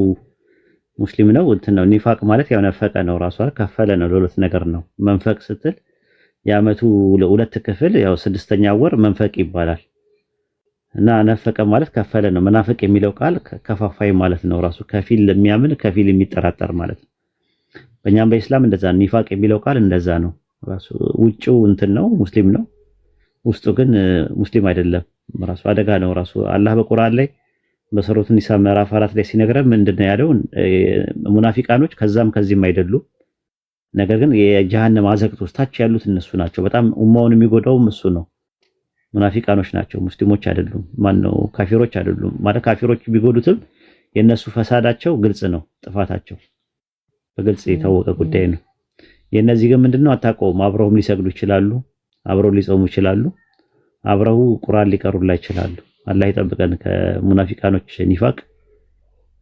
ሙስሊም ነው እንትን ነው። ኒፋቅ ማለት ያው ነፈቀ ነው ራሱ ከፈለ ነው። ለሁለት ነገር ነው መንፈቅ ስትል የአመቱ ለሁለት ክፍል ያው ስድስተኛ ወር መንፈቅ ይባላል። እና ነፈቀ ማለት ከፈለ ነው። መናፍቅ የሚለው ቃል ከፋፋይ ማለት ነው። ራሱ ከፊል የሚያምን ከፊል የሚጠራጠር ማለት ነው። በእኛም በእስላም እንደዛ ኒፋቅ የሚለው ቃል እንደዛ ነው። ራሱ ውጪው እንትን ነው ሙስሊም ነው፣ ውስጡ ግን ሙስሊም አይደለም። ራሱ አደጋ ነው። ራሱ አላህ በቁርአን ላይ በሱረቱ ኒሳ ምዕራፍ 4 ላይ ሲነግረን ምንድነው ያለው? ሙናፊቃኖች ከዛም ከዚህም አይደሉም፣ ነገር ግን የጀሃነም አዘቅት ውስጥ ታች ያሉት እነሱ ናቸው። በጣም ኡማውን የሚጎዳውም እሱ ነው። ሙናፊቃኖች ናቸው፣ ሙስሊሞች አይደሉም። ማነው ካፊሮች አይደሉም። ማለት ካፊሮች ቢጎዱትም የነሱ ፈሳዳቸው ግልጽ ነው፣ ጥፋታቸው በግልጽ የታወቀ ጉዳይ ነው። የነዚህ ግን ምንድነው አታውቀውም። አብረውም ሊሰግዱ ይችላሉ፣ አብረው ሊጾሙ ይችላሉ፣ አብረው ቁርአን ሊቀሩላ ይችላሉ። አላህ ይጠብቀን ከሙናፊቃኖች ኒፋቅ፣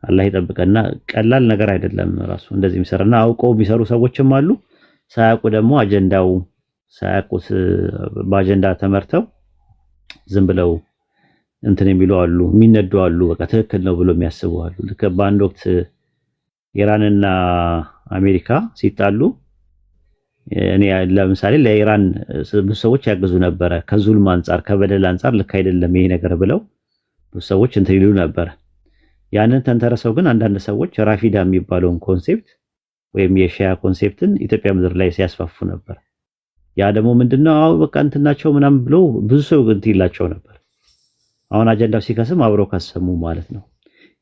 አላህ ይጠብቀንና ቀላል ነገር አይደለም። ራሱ እንደዚህ የሚሰራና አውቀው የሚሰሩ ሰዎችም አሉ። ሳያውቁ ደግሞ አጀንዳው ሳያውቁት በአጀንዳ ተመርተው ዝም ብለው እንትን የሚሉ አሉ፣ የሚነዱ አሉ። በቃ ትክክል ነው ብሎ የሚያስቡ አሉ። ልክ በአንድ ወቅት ኢራንና አሜሪካ ሲጣሉ እኔ ለምሳሌ ለኢራን ብዙ ሰዎች ያግዙ ነበረ። ከዙልም አንፃር ከበደል አንፃር ልክ አይደለም ይሄ ነገር ብለው ብዙ ሰዎች እንትን ይሉ ነበር። ያንን ተንተረሰው ግን አንዳንድ ሰዎች ራፊዳ የሚባለውን ኮንሴፕት ወይም የሺያ ኮንሴፕትን ኢትዮጵያ ምድር ላይ ሲያስፋፉ ነበር። ያ ደግሞ ምንድነው አው በቃ እንትናቸው ምናምን ብሎ ብዙ ሰው እንትን ይላቸው ነበር። አሁን አጀንዳው ሲከስም አብረው ከሰሙ ማለት ነው።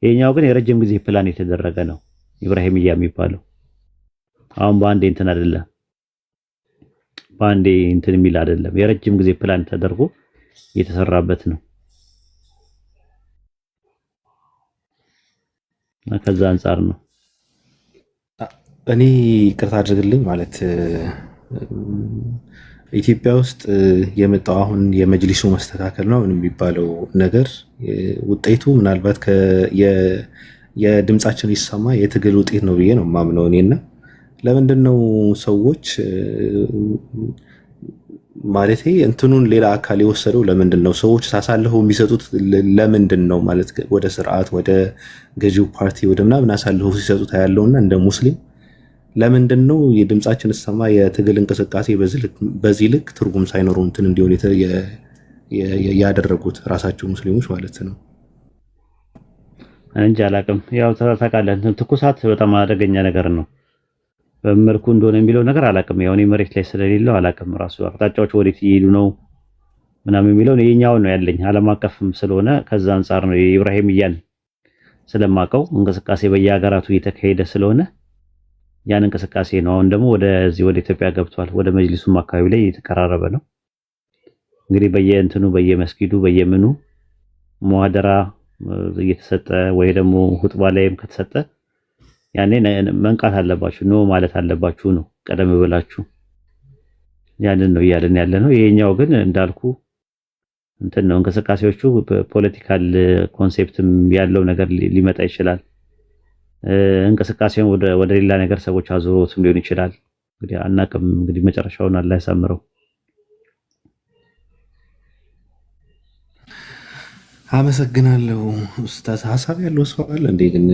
ይሄኛው ግን የረጅም ጊዜ ፕላን የተደረገ ነው። ኢብራሂምያ የሚባለው አሁን በአንዴ እንትን አይደለም፣ በአንዴ እንትን የሚል አይደለም። የረጅም ጊዜ ፕላን ተደርጎ የተሰራበት ነው። ከዛ አንፃር ነው እኔ ይቅርታ አድርግልኝ ማለት ኢትዮጵያ ውስጥ የመጣው አሁን የመጅሊሱ መስተካከል ነው የሚባለው ነገር ውጤቱ ምናልባት የድምጻችን ይሰማ የትግል ውጤት ነው ብዬ ነው የማምነው እኔና። ለምንድን ነው ሰዎች ማለቴ እንትኑን ሌላ አካል የወሰደው? ለምንድን ነው ሰዎች ሳሳልፈው የሚሰጡት? ለምንድን ነው ማለት ወደ ስርዓት ወደ ገዢው ፓርቲ ወደ ምናምን አሳልፈው ሲሰጡት ያለውና እንደ ሙስሊም ለምንድን ነው የድምጻችን ሰማ የትግል እንቅስቃሴ በዚህ ልክ ትርጉም ሳይኖረው እንትን እንዲሆን ያደረጉት ራሳቸው ሙስሊሞች ማለት ነው? እንጂ አላቅም። ያው ታውቃለህ ትኩሳት በጣም አደገኛ ነገር ነው። በመልኩ እንደሆነ የሚለው ነገር አላቅም። ያው እኔ መሬት ላይ ስለሌለው አላቅም። ራሱ አቅጣጫዎች ወዴት እየሄዱ ነው ምናምን የሚለው የኛው ነው ያለኝ ዓለም አቀፍም ስለሆነ ከዛ አንፃር ነው የኢብራሂምያን ስለማቀው እንቅስቃሴ በየሀገራቱ እየተካሄደ ስለሆነ ያን እንቅስቃሴ ነው። አሁን ደግሞ ወደዚህ ወደ ኢትዮጵያ ገብቷል። ወደ መጅሊሱም አካባቢ ላይ እየተቀራረበ ነው። እንግዲህ በየእንትኑ በየመስጊዱ በየምኑ ሙሐደራ እየተሰጠ ወይ ደግሞ ሁጥባ ላይም ከተሰጠ ያኔ መንቃት አለባችሁ ነው ማለት አለባችሁ ነው ቀደም ብላችሁ ያንን ነው እያልን ያለ ነው። ይሄኛው ግን እንዳልኩ እንትን ነው እንቅስቃሴዎቹ ፖለቲካል ኮንሴፕትም ያለው ነገር ሊመጣ ይችላል። እንቅስቃሴውን ወደ ሌላ ነገር ሰዎች አዙሮትም ሊሆን ይችላል። እንግዲህ አናቅም። እንግዲህ መጨረሻውን አላህ ያሳምረው። አመሰግናለሁ ኡስታዝ። ሀሳብ ያለው ሰው አለ እንዴ? ግን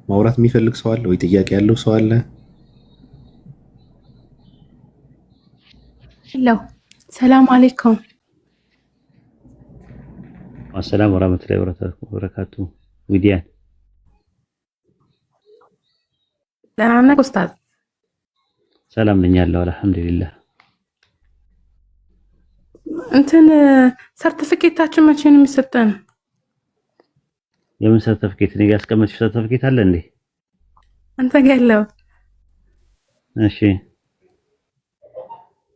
ማውራት የሚፈልግ ሰው አለ ወይ? ጥያቄ ያለው ሰው አለ? ሄሎ፣ ሰላም አለይኩም። አሰላሙ ወራህመቱላሂ ወበረካቱ። ዊዲያን ደህና ነህ ኡስታዝ? ሰላም ነኝ ያለው አልሐምዱሊላህ። እንትን ሰርቲፊኬታችን መቼ ነው የሚሰጠን? የምን ሰርቲፊኬት? እኔ ጋር ያስቀመጥሽ ሰርቲፊኬት አለ እንዴ? አንተ ጋር ያለው? እሺ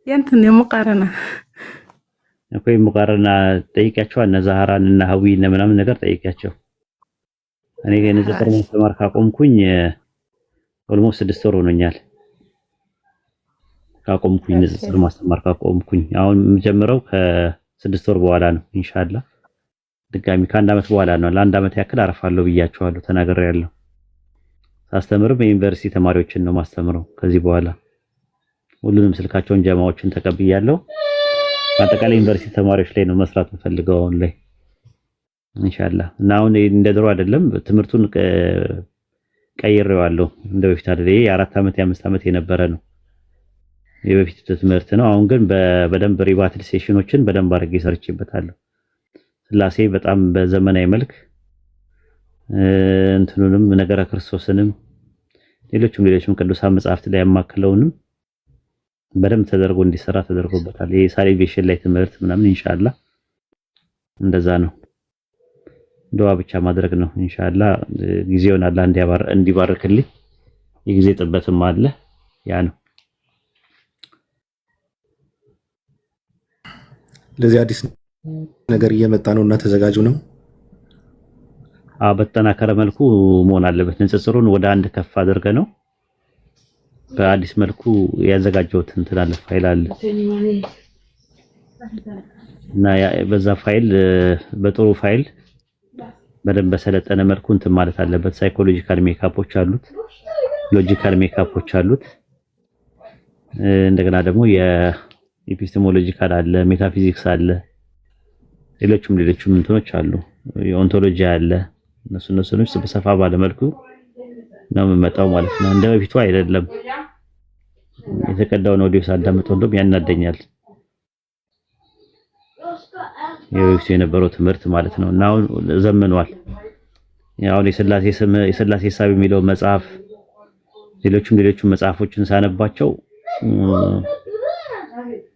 የእንትን የሙቃረና እኮ የሙቃረና ጠይቂያቸው እነ ዛህራን እና ሀዊ እና ምናምን ነገር ጠይቂያቸው። እኔ ንጽጽር ማስተማር ካቆምኩኝ ኦልሞስት 6 ወር ሆኖኛል። ካቆምኩኝ ንጽጽር ማስተማር ካቆምኩኝ አሁን የምጀምረው ከ6 ወር በኋላ ነው ኢንሻአላህ። ድጋሚ ከአንድ ዓመት በኋላ ነው። ለአንድ ዓመት ያክል አረፋለሁ ብያቸዋለሁ፣ ተናግሬያለሁ። ሳስተምርም የዩኒቨርሲቲ ተማሪዎችን ነው ማስተምረው። ከዚህ በኋላ ሁሉንም ስልካቸውን ጀማዎችን ተቀብያለሁ። አጠቃላይ ዩኒቨርሲቲ ተማሪዎች ላይ ነው መስራት የምፈልገው አሁን ላይ ኢንሻአላህ። እና አሁን እንደ ድሮ አይደለም፣ ትምህርቱን ቀይሬዋለሁ። እንደ በፊት አይደለም። የ4 ዓመት የ5 ዓመት የነበረ ነው የበፊት ትምህርት ነው። አሁን ግን በደንብ ሪባትል ሴሽኖችን በደንብ አድርጌ ሰርቼበታለሁ። ስላሴ በጣም በዘመናዊ መልክ እንትኑንም ነገረ ክርስቶስንም ሌሎችም ቅዱሳን መጻሕፍት ላይ ያማከለውንም በደንብ ተደርጎ እንዲሰራ ተደርጎበታል። ይሄ ሳሊቬሽን ላይ ትምህርት ምናምን ኢንሻአላህ እንደዛ ነው። ዱዓ ብቻ ማድረግ ነው ኢንሻአላህ። ጊዜውን አላህ እንዲባርክልኝ የጊዜ ጥበትም አለ። ያ ነው ለዚህ አዲስ ነገር እየመጣ ነው እና ተዘጋጁ ነው። በተጠናከረ መልኩ መሆን አለበት። ንጽጽሩን ወደ አንድ ከፍ አድርገ ነው በአዲስ መልኩ ያዘጋጀሁት እንትን አለ ፋይል አለ እና በዛ ፋይል በጥሩ ፋይል በደንብ በሰለጠነ መልኩ እንትን ማለት አለበት። ሳይኮሎጂካል ሜካፖች አሉት፣ ሎጂካል ሜካፖች አሉት። እንደገና ደግሞ የኤፒስቴሞሎጂካል አለ፣ ሜታፊዚክስ አለ፣ ሌሎችም እንትኖች አሉ። የኦንቶሎጂ አለ። እነሱን በሰፋ ባለ መልኩ ነው የምመጣው ማለት ነው። እንደ በፊቱ አይደለም። የተቀዳውን ኦዲዮ ሳዳምጠው እንደውም ያናደኛል የበፊቱ የነበረው ትምህርት ማለት ነው። እና አሁን ዘመኗል። ያው የሥላሴ ሐሳብ የሚለው መጽሐፍ ሌሎችም መጽሐፎችን ሳነባቸው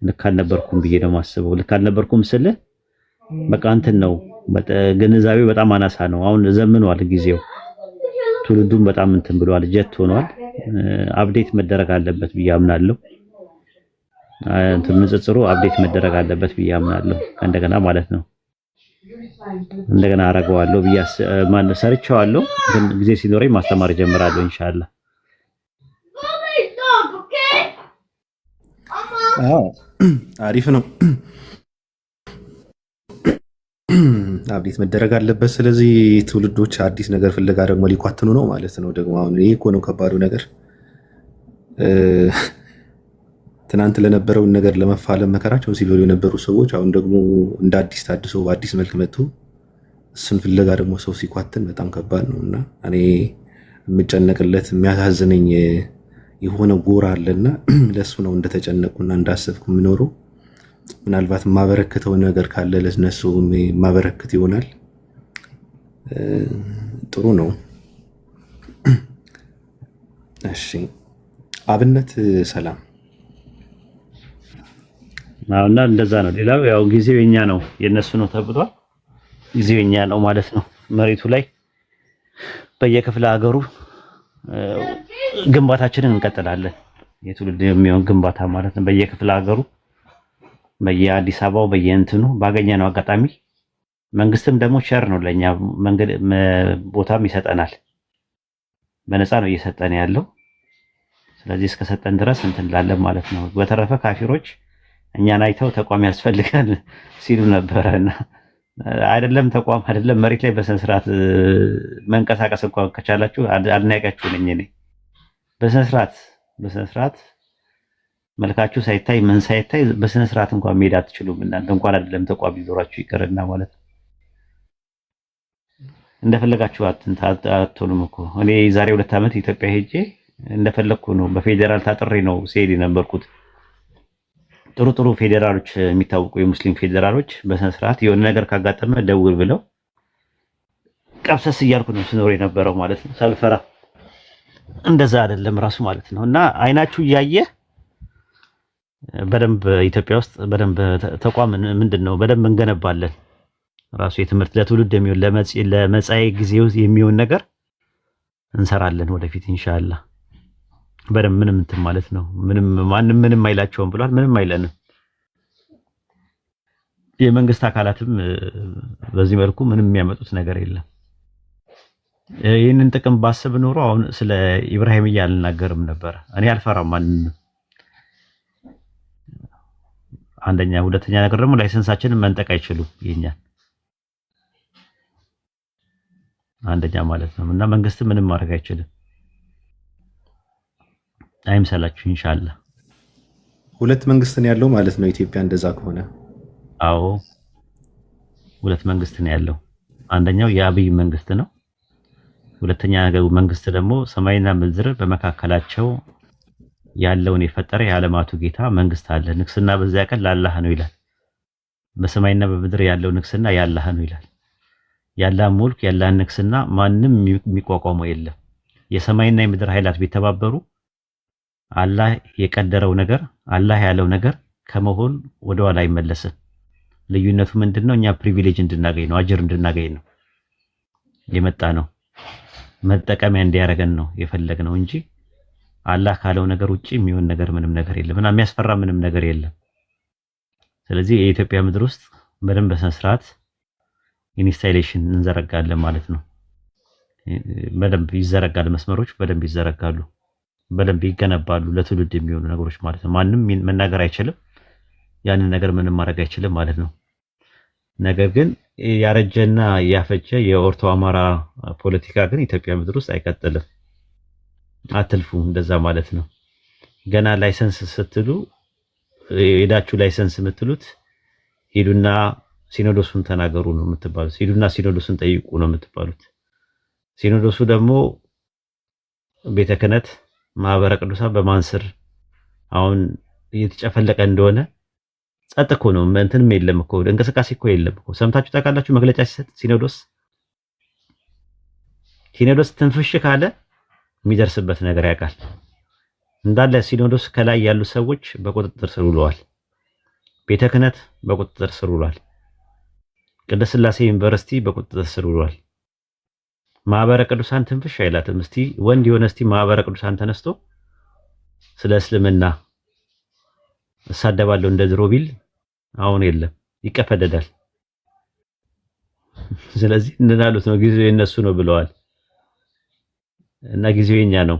ልክ አልነበርኩም ብዬ ነው የማስበው። ልክ አልነበርኩም ስል በቃ እንትን ነው ግንዛቤው በጣም አናሳ ነው። አሁን ዘመኗል ጊዜው፣ ትውልዱም በጣም እንትን ብሏል፣ ጀት ሆኗል። አፕዴት መደረግ አለበት ብዬ አምናለሁ። እንትን ንጽጽሩ አፕዴት መደረግ አለበት ብዬ አምናለሁ። እንደገና ማለት ነው እንደገና አረጋዋለሁ ብዬ ሰርቼዋለሁ። ግን ጊዜ ሲኖረኝ ማስተማር ጀምራለሁ ኢንሻአላህ። አሪፍ ነው። አብዴት መደረግ አለበት። ስለዚህ ትውልዶች አዲስ ነገር ፍለጋ ደግሞ ሊኳትኑ ነው ማለት ነው። ደግሞ አሁን ይሄ እኮ ነው ከባዱ ነገር። ትናንት ለነበረውን ነገር ለመፋለም መከራቸውን ሲበሉ የነበሩ ሰዎች አሁን ደግሞ እንደ አዲስ ታድሶ በአዲስ መልክ መጥቶ እሱን ፍለጋ ደግሞ ሰው ሲኳትን በጣም ከባድ ነው እና እኔ የምጨነቅለት የሚያሳዝነኝ የሆነ ጎራ አለና ለሱ ነው እንደተጨነቁና እንዳሰብኩ የምኖረው። ምናልባት የማበረክተው ነገር ካለ ለነሱ ማበረክት ይሆናል። ጥሩ ነው። እሺ አብነት ሰላም። አሁንና እንደዛ ነው። ሌላው ያው ጊዜው የኛ ነው የነሱ ነው ተብሏል። ጊዜው የኛ ነው ማለት ነው። መሬቱ ላይ በየክፍለ ሀገሩ ግንባታችንን እንቀጥላለን። የትውልድ የሚሆን ግንባታ ማለት ነው። በየክፍለ ሀገሩ በየአዲስ አበባው በየእንትኑ ባገኘነው አጋጣሚ መንግስትም ደግሞ ሸር ነው ለኛ መንገድ ቦታም ይሰጠናል። በነፃ ነው እየሰጠን ያለው። ስለዚህ እስከሰጠን ድረስ እንትን እንላለን ማለት ነው። በተረፈ ካፊሮች እኛን አይተው ተቋም ያስፈልጋል ሲሉ ነበረና አይደለም ተቋም አይደለም መሬት ላይ በስነ ስርዓት መንቀሳቀስ እንኳን ከቻላችሁ አድናቂያችሁ ነኝ እኔ። በስነ ስርዓት መልካችሁ ሳይታይ ምን ሳይታይ በስነ ስርዓት እንኳን መሄድ አትችሉም እናንተ እንኳን አይደለም ተቋም ይዞራችሁ ይቀርና ማለት ነው። እንደፈለጋችሁ አትሆኑም እኮ። እኔ ዛሬ 2 ዓመት ኢትዮጵያ ሄጄ እንደፈለኩ ነው በፌዴራል ታጥሬ ነው ሲሄድ የነበርኩት። ጥሩ ፌዴራሎች የሚታወቁ የሙስሊም ፌዴራሎች በስነ ስርዓት የሆነ ነገር ካጋጠመ ደውል ብለው ቀብሰስ እያልኩ ነው ስኖር የነበረው ማለት ነው ሳልፈራ። እንደዛ አይደለም ራሱ ማለት ነው። እና አይናችሁ እያየ በደንብ ኢትዮጵያ ውስጥ በደንብ ተቋም ምንድነው በደንብ እንገነባለን። ራሱ የትምህርት ለትውልድ የሚሆን ለመጻኤ ጊዜው የሚሆን ነገር እንሰራለን ወደፊት ኢንሻአላህ። በደንብ ምንም እንትን ማለት ነው። ማንም ምንም አይላቸውም ብሏል። ምንም አይለንም። የመንግስት አካላትም በዚህ መልኩ ምንም የሚያመጡት ነገር የለም። ይህንን ጥቅም ባስብ ኖሮ አሁን ስለ ኢብራሂምያ አልናገርም ነበር። እኔ አልፈራም ማንንም። አንደኛ፣ ሁለተኛ ነገር ደግሞ ላይሰንሳችንን መንጠቅ አይችሉም የኛን አንደኛ ማለት ነው። እና መንግስት ምንም ማድረግ አይችልም። አይምሰላችሁ ኢንሻአላህ። 2 መንግስት ነው ያለው ማለት ነው ኢትዮጵያ እንደዛ ከሆነ። አዎ 2 መንግስት ነው ያለው። አንደኛው የአብይ መንግስት ነው። ሁለተኛ መንግስት ደግሞ ሰማይና ምድር በመካከላቸው ያለውን የፈጠረ የዓለማቱ ጌታ መንግስት አለ። ንግስና በዚያ ቀን ለአላህ ነው ይላል። በሰማይና በምድር ያለው ንግስና ያላህ ነው ይላል። ያላህ ሙልክ ያላህ ንግስና ማንም የሚቋቋመው የለም። የሰማይና የምድር ኃይላት ቢተባበሩ አላህ የቀደረው ነገር አላህ ያለው ነገር ከመሆን ወደ ኋላ አይመለስም። ልዩነቱ ምንድነው? እኛ ፕሪቪሌጅ እንድናገኝ ነው፣ አጅር እንድናገኝ ነው የመጣ ነው። መጠቀሚያ እንዲያረገን ነው የፈለግነው እንጂ አላህ ካለው ነገር ውጪ የሚሆን ነገር ምንም ነገር የለም እና የሚያስፈራ ምንም ነገር የለም። ስለዚህ የኢትዮጵያ ምድር ውስጥ በደንብ በስነ ስርዓት ኢንስታሌሽን እንዘረጋለን ማለት ነው። በደንብ ይዘረጋል፣ መስመሮች በደንብ ይዘረጋሉ፣ በደንብ ይገነባሉ ለትውልድ የሚሆኑ ነገሮች ማለት ነው። ማንም መናገር አይችልም፣ ያንን ነገር ምንም ማድረግ አይችልም ማለት ነው። ነገር ግን ያረጀና ያፈጀ የኦርቶ አማራ ፖለቲካ ግን ኢትዮጵያ ምድር ውስጥ አይቀጥልም። አትልፉ እንደዛ ማለት ነው። ገና ላይሰንስ ስትሉ ሄዳችሁ ላይሰንስ የምትሉት ሄዱና ሲኖዶሱን ተናገሩ ነው የምትባሉት። ሄዱና ሲኖዶሱን ጠይቁ ነው የምትባሉት። ሲኖዶሱ ደግሞ ቤተ ክህነት ማህበረ ቅዱሳን በማን ስር አሁን እየተጨፈለቀ እንደሆነ ጸጥ እኮ ነው። እንትንም የለም እኮ እንቅስቃሴ እኮ የለም እኮ። ሰምታችሁ ታውቃላችሁ? መግለጫ ሲሰጥ ሲኖዶስ ትንፍሽ ካለ የሚደርስበት ነገር ያውቃል። እንዳለ ሲኖዶስ ከላይ ያሉ ሰዎች በቁጥጥር ስር ውለዋል። ቤተ ክህነት በቁጥጥር ስር ውሏል። ቅድስት ሥላሴ ዩኒቨርሲቲ በቁጥጥር ስር ውሏል። ማህበረ ቅዱሳን ትንፍሽ አይላትም። እስቲ ወንድ የሆነ እስቲ ማህበረ ቅዱሳን ተነስቶ ስለ እስልምና እሳደባለሁ እንደ ድሮ ቢል አሁን የለም፣ ይቀፈደዳል። ስለዚህ እንናሉት ነው ጊዜው የነሱ ነው ብለዋል እና ጊዜው የኛ ነው።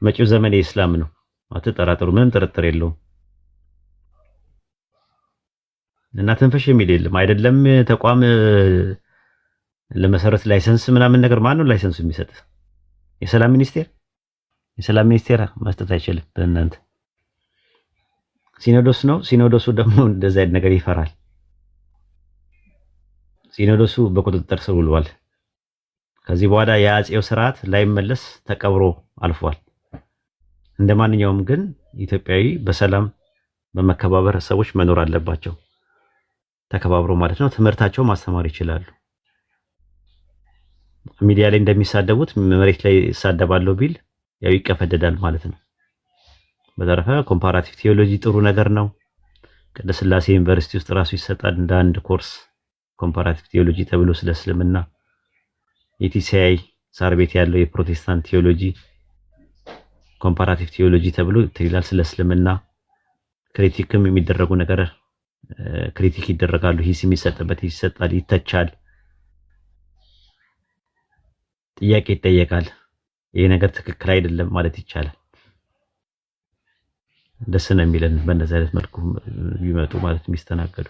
መጪው ዘመን የእስላም ነው፣ አትጠራጠሩ፣ ምንም ጥርጥር የለውም። እና ትንፍሽ የሚል የለም። አይደለም ተቋም ለመሰረት ላይሰንስ ምናምን ነገር ማን ነው ላይሰንሱ የሚሰጥ? የሰላም ሚኒስቴር? የሰላም ሚኒስቴር መስጠት አይችልም። በእናንተ ሲኖዶስ ነው። ሲኖዶሱ ደግሞ እንደዛ አይነት ነገር ይፈራል። ሲኖዶሱ በቁጥጥር ስር ውሏል። ከዚህ በኋላ የአጼው ስርዓት ላይመለስ ተቀብሮ አልፏል። እንደማንኛውም ግን ኢትዮጵያዊ በሰላም በመከባበር ሰዎች መኖር አለባቸው። ተከባብሮ ማለት ነው። ትምህርታቸው ማስተማር ይችላሉ። ሚዲያ ላይ እንደሚሳደቡት መሬት ላይ ይሳደባለሁ ቢል ያው ይቀፈደዳል ማለት ነው። በተረፈ ኮምፓራቲቭ ቲዮሎጂ ጥሩ ነገር ነው። ቅድስት ሥላሴ ዩኒቨርሲቲ ውስጥ ራሱ ይሰጣል እንደ አንድ ኮርስ ኮምፓራቲቭ ቲዮሎጂ ተብሎ ስለ እስልምና። ኢቲሲአይ ሳር ቤት ያለው የፕሮቴስታንት ቲዮሎጂ ኮምፓራቲቭ ቲዮሎጂ ተብሎ ይላል ስለ እስልምና። ክሪቲክም የሚደረጉ ነገር ክሪቲክ ይደረጋሉ። ሂስ የሚሰጥበት ይሰጣል፣ ይተቻል፣ ጥያቄ ይጠየቃል። ይሄ ነገር ትክክል አይደለም ማለት ይቻላል። ደስ ነው የሚለን በእንደዚህ አይነት መልኩ ቢመጡ ማለት የሚስተናገዱ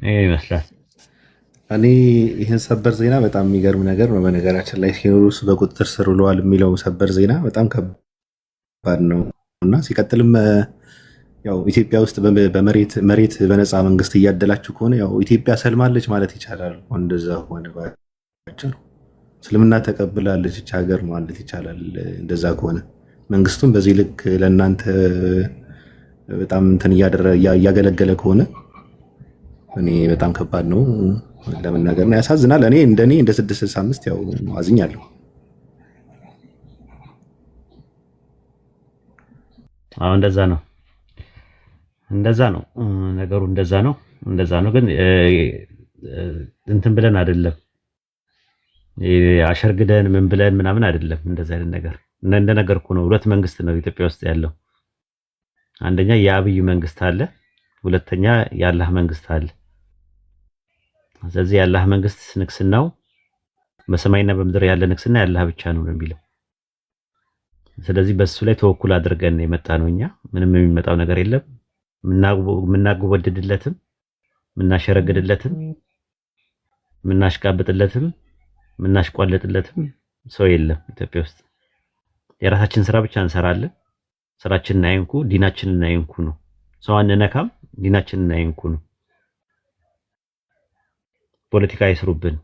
ይሄ ይመስላል። እኔ ይህን ሰበር ዜና በጣም የሚገርም ነገር ነው። በነገራችን ላይ ሲኖዶሱ በቁጥጥር ስር ውለዋል የሚለው ሰበር ዜና በጣም ከባድ ነው እና ሲቀጥልም ያው ኢትዮጵያ ውስጥ መሬት በነፃ መንግስት እያደላችሁ ከሆነ ያው ኢትዮጵያ ሰልማለች ማለት ይቻላል። እንደዛ ሆነ ባጭሩ እስልምና ተቀብላለች እች ሀገር ማለት ይቻላል። እንደዛ ከሆነ መንግስቱም በዚህ ልክ ለእናንተ በጣም እንትን እያገለገለ ከሆነ እኔ በጣም ከባድ ነው ለመናገር ነው። ያሳዝናል። እኔ እንደኔ እንደ 665 ያው አዝኛለሁ። አዎ እንደዛ ነው ነገሩ። እንደዛ ነው ግን እንትን ብለን አይደለም አሸርግደን ምን ብለን ምናምን አይደለም። እንደዛ አይነት ነገር እንደነገርኩ ነው። ሁለት መንግስት ነው ኢትዮጵያ ውስጥ ያለው። አንደኛ የአብይ መንግስት አለ፣ ሁለተኛ የአላህ መንግስት አለ። ስለዚህ የአላህ መንግስት ንግስናው በሰማይና በምድር ያለ ንግስና የአላህ ብቻ ነው የሚለው። ስለዚህ በሱ ላይ ተወኩል አድርገን የመጣ ነው። እኛ ምንም የሚመጣው ነገር የለም። ምናጎበድድለትም ምናሸረግድለትም ምናሽቃብጥለትም ምናሽቋለጥለትም ሰው የለም ኢትዮጵያ ውስጥ። የራሳችን ስራ ብቻ እንሰራለን። ስራችንን አይንኩ፣ ዲናችንን አይንኩ ነው። ሰው አንነካም፣ ዲናችንን አይንኩ ነው። ፖለቲካ አይስሩብን፣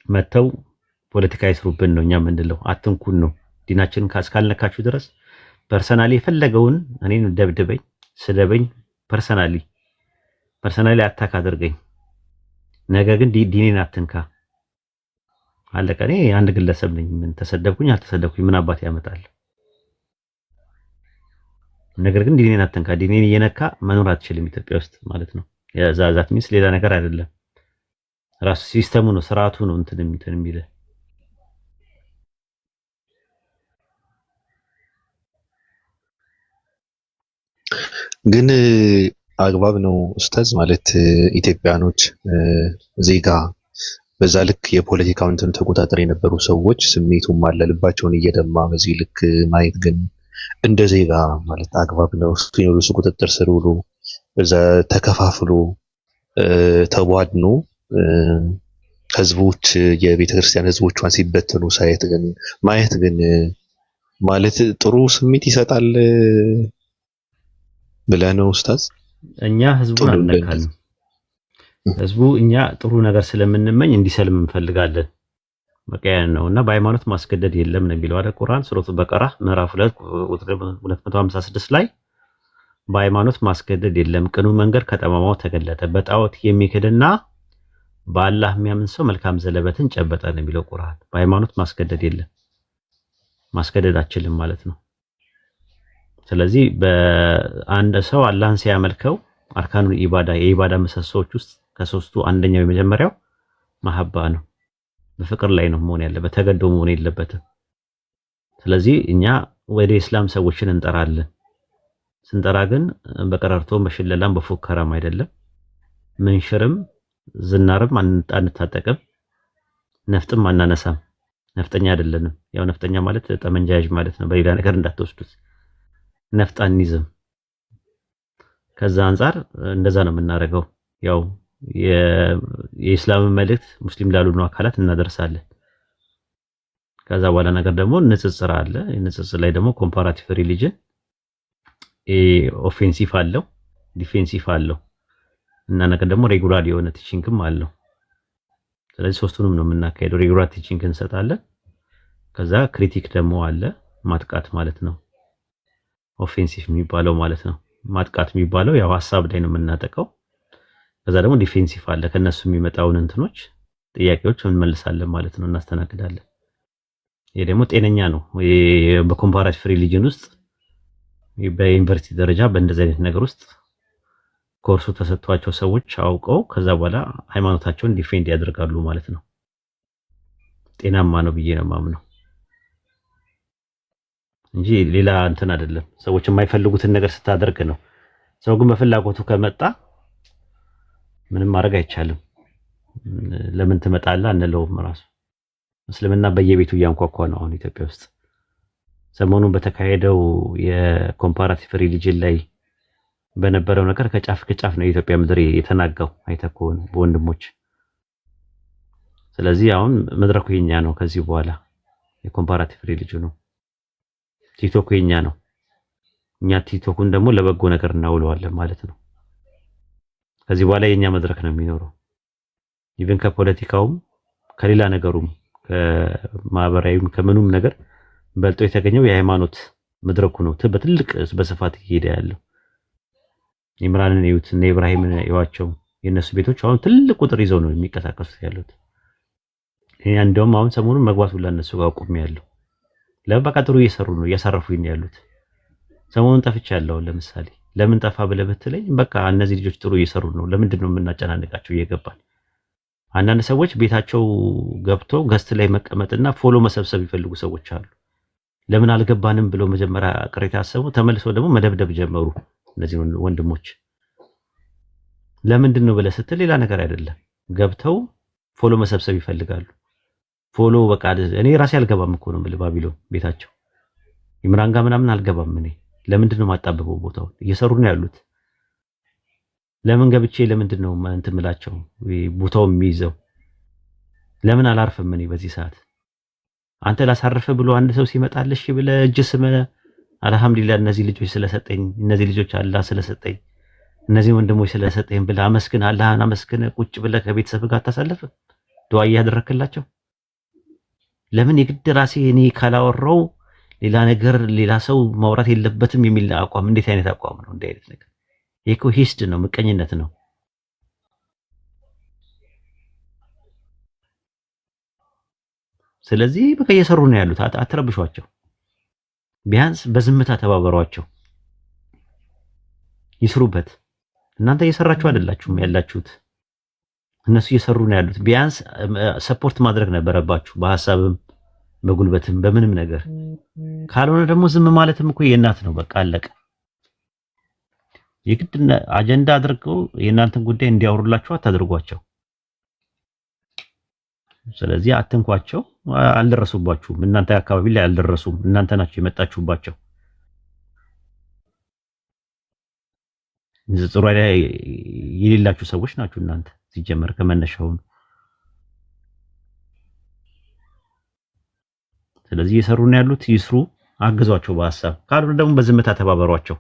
መተው ፖለቲካ አይስሩብን ነው እኛ የምንለው። አትንኩን ነው። ዲናችንን ካልነካችሁ ድረስ ፐርሰናሊ የፈለገውን እኔን ደብድበኝ፣ ስደበኝ፣ ፐርሰናሊ አታክ አድርገኝ፣ ነገር ግን ዲኔን አትንካ። አለቀ። እኔ አንድ ግለሰብ ነኝ። ምን ተሰደብኩኝ አልተሰደብኩኝ ምን አባት ያመጣል? ነገር ግን ዲኔን አትንካ። ዲኔን እየነካ መኖር አትችልም ኢትዮጵያ ውስጥ ማለት ነው። የዛዛት ሚስ ሌላ ነገር አይደለም። ራሱ ሲስተሙ ነው፣ ስርዓቱ ነው እንትን የሚል ግን አግባብ ነው ኡስታዝ ማለት ኢትዮጵያኖች ዜጋ በዛ ልክ የፖለቲካውን እንትን ተቆጣጣሪ የነበሩ ሰዎች ስሜቱን ማለልባቸውን እየደማ በዚህ ልክ ማየት ግን እንደ ዜጋ ማለት አግባብ ነው? ሲኖዶሱ ቁጥጥር ስር ውሎ በዛ ተከፋፍሎ ተቧድኖ ህዝቦች የቤተክርስቲያን ህዝቦቿን ሲበተኑ ማየት ግን ማለት ጥሩ ስሜት ይሰጣል ብለህ ነው ኡስታዝ? እኛ ህዝቡን አንነካንም። ህዝቡ እኛ ጥሩ ነገር ስለምንመኝ እንዲሰልም እንፈልጋለን። በቀያን ነውና በሃይማኖት ማስገደድ የለም ነው የሚለው አይደል? ቁርአን ሱረቱ በቀራ ምዕራፍ 256 ላይ በሃይማኖት ማስገደድ የለም፣ ቅኑ መንገድ ከጠማማው ተገለጠ፣ በጣዖት የሚክድና በአላህ የሚያምን ሰው መልካም ዘለበትን ጨበጠ ነው የሚለው ቁርአን። በሃይማኖት ማስገደድ የለም፣ ማስገደድ አችልም ማለት ነው። ስለዚህ በአንድ ሰው አላህን ሲያመልከው አርካኑል ኢባዳ የኢባዳ ምሰሶዎች ውስጥ ከሶስቱ አንደኛው የመጀመሪያው መሐባ ነው። በፍቅር ላይ ነው መሆን ያለበት፣ ተገዶ መሆን የለበትም። ስለዚህ እኛ ወደ እስላም ሰዎችን እንጠራለን። ስንጠራ ግን በቀረርቶም በሽለላም በፉከራም አይደለም። ምንሽርም ዝናርም አንታጠቅም፣ ነፍጥም አናነሳም። ነፍጠኛ አይደለንም። ያው ነፍጠኛ ማለት ጠመንጃ ያዥ ማለት ነው። በሌላ ነገር እንዳትወስዱት። ነፍጥ አንይዝም። ከዛ አንፃር እንደዛ ነው የምናደርገው። ያው የኢስላም መልእክት ሙስሊም ላልሆኑ አካላት እናደርሳለን። ከዛ በኋላ ነገር ደግሞ ንጽጽር አለ። ንጽጽር ላይ ደግሞ ኮምፓራቲቭ ሪሊጅን ኦፌንሲቭ አለው፣ ዲፌንሲቭ አለው እና ነገር ደግሞ ሬጉላር የሆነ ቲቺንግም አለው። ስለዚህ ሶስቱንም ነው የምናካሄደው። ሬጉላር ቲቺንግ እንሰጣለን፣ ከዛ ክሪቲክ ደግሞ አለ ማጥቃት ማለት ነው። ኦፌንሲቭ የሚባለው ማለት ነው። ማጥቃት የሚባለው ያው ሐሳብ ላይ ነው የምናጠቀው። ከዛ ደግሞ ዲፌንሲቭ አለ። ከነሱ የሚመጣውን እንትኖች ጥያቄዎች እንመልሳለን ማለት ነው፣ እናስተናግዳለን። ይሄ ደግሞ ጤነኛ ነው። በኮምፓራቲቭ ሪሊጅን ውስጥ በዩኒቨርሲቲ ደረጃ በእንደዚህ አይነት ነገር ውስጥ ኮርሱ ተሰጥቷቸው ሰዎች አውቀው ከዛ በኋላ ሃይማኖታቸውን ዲፌንድ ያደርጋሉ ማለት ነው። ጤናማ ነው ብዬ ነው የማምነው እንጂ ሌላ እንትን አይደለም። ሰዎች የማይፈልጉትን ነገር ስታደርግ ነው። ሰው ግን በፍላጎቱ ከመጣ ምንም ማድረግ አይቻልም። ለምን ትመጣለህ አንለውም። ራሱ እስልምና በየቤቱ እያንኳኳ ነው አሁን ኢትዮጵያ ውስጥ። ሰሞኑን በተካሄደው የኮምፓራቲቭ ሪሊጅን ላይ በነበረው ነገር ከጫፍ ከጫፍ ነው የኢትዮጵያ ምድር የተናጋው አይተኮን በወንድሞች። ስለዚህ አሁን መድረኩ የኛ ነው። ከዚህ በኋላ የኮምፓራቲቭ ሪሊጅኑ ነው። ቲክቶክ የኛ ነው። እኛ ቲክቶኩን ደግሞ ለበጎ ነገር እናውለዋለን ማለት ነው። ከዚህ በኋላ የኛ መድረክ ነው የሚኖረው። ኢቭን ከፖለቲካውም ከሌላ ነገሩም ከማህበራዊም ከምኑም ነገር በልጦ የተገኘው የሃይማኖት መድረኩ ነው። በትልቅ በስፋት እየሄደ ያለው ኢምራንን እዩት እና ኢብራሂምን እዩዋቸው። የነሱ ቤቶች አሁን ትልቅ ቁጥር ይዘው ነው የሚንቀሳቀሱት ያሉት። እንደውም አሁን ሰሞኑን መግባት ሁላ እነሱ ጋር ቆሜያለሁ። ለበቃ ጥሩ እየሰሩ ነው፣ እያሳረፉኝ ነው ያሉት። ሰሞኑን ጠፍቻለሁ። ለምሳሌ ለምን ጠፋ ብለህ ብትለኝ በቃ እነዚህ ልጆች ጥሩ እየሰሩ ነው፣ ለምንድን ነው የምናጨናንቃቸው እየገባን። አንዳንድ ሰዎች ቤታቸው ገብቶ ገስት ላይ መቀመጥና ፎሎ መሰብሰብ ይፈልጉ ሰዎች አሉ። ለምን አልገባንም ብለው መጀመሪያ ቅሬታ ያሰቡ ተመልሰው ደግሞ መደብደብ ጀመሩ። እነዚህ ወንድሞች ለምንድን ነው ብለህ ስትል ሌላ ነገር አይደለም፣ ገብተው ፎሎ መሰብሰብ ይፈልጋሉ። ፎሎ በቃ እኔ ራሴ አልገባም እኮ ነው የምልህ። ባቢሎን ቤታቸው ኢምራን ጋር ምናምን አልገባም እኔ። ለምንድን ነው ማጣበበው? ቦታው እየሰሩ ነው ያሉት። ለምን ገብቼ ለምንድን ነው እንትን የምላቸው ቦታው የሚይዘው? ለምን አላርፍም እኔ በዚህ ሰዓት? አንተ ላሳርፈ ብሎ አንድ ሰው ሲመጣልሽ ብለህ እጅ ስመ አልሐምዱሊላህ እነዚህ ልጆች ስለሰጠኝ፣ እነዚህ ልጆች አላህ ስለሰጠኝ፣ እነዚህ ወንድሞች ስለሰጠኝ ብለህ አመስግን፣ አላህን አመስግን። ቁጭ ብለህ ከቤተሰብ ጋር ታሳልፍ ዱዓ እያደረክላቸው። ለምን የግድ ራሴ እኔ ካላወራው ሌላ ነገር ሌላ ሰው ማውራት የለበትም የሚል አቋም? እንዴት አይነት አቋም ነው? እንዴት አይነት ነገር? ይሄ እኮ ሂስድ ነው፣ ምቀኝነት ነው። ስለዚህ በቃ እየሰሩ ነው ያሉት። አትረብሿቸው። ቢያንስ በዝምታ ተባበሯቸው፣ ይስሩበት። እናንተ እየሰራችሁ አይደላችሁም ያላችሁት፣ እነሱ እየሰሩ ነው ያሉት። ቢያንስ ሰፖርት ማድረግ ነበረባችሁ፣ በሐሳብም በጉልበትም በምንም ነገር። ካልሆነ ደግሞ ዝም ማለትም እኮ የእናት ነው። በቃ አለቀ። የግድ አጀንዳ አድርገው የእናንተን ጉዳይ እንዲያወሩላችሁ አታድርጓቸው። ስለዚህ አትንኳቸው። አልደረሱባችሁም። እናንተ አካባቢ ላይ አልደረሱም። እናንተ ናችሁ የመጣችሁባቸው። ንጽጽሩ ላይ የሌላችሁ ሰዎች ናችሁ እናንተ ሲጀመር ከመነሻው። ስለዚህ እየሰሩ ነው ያሉት፣ ይስሩ፣ አግዟቸው በሐሳብ። ካልሆነ ደግሞ በዝምታ ተባበሯቸው።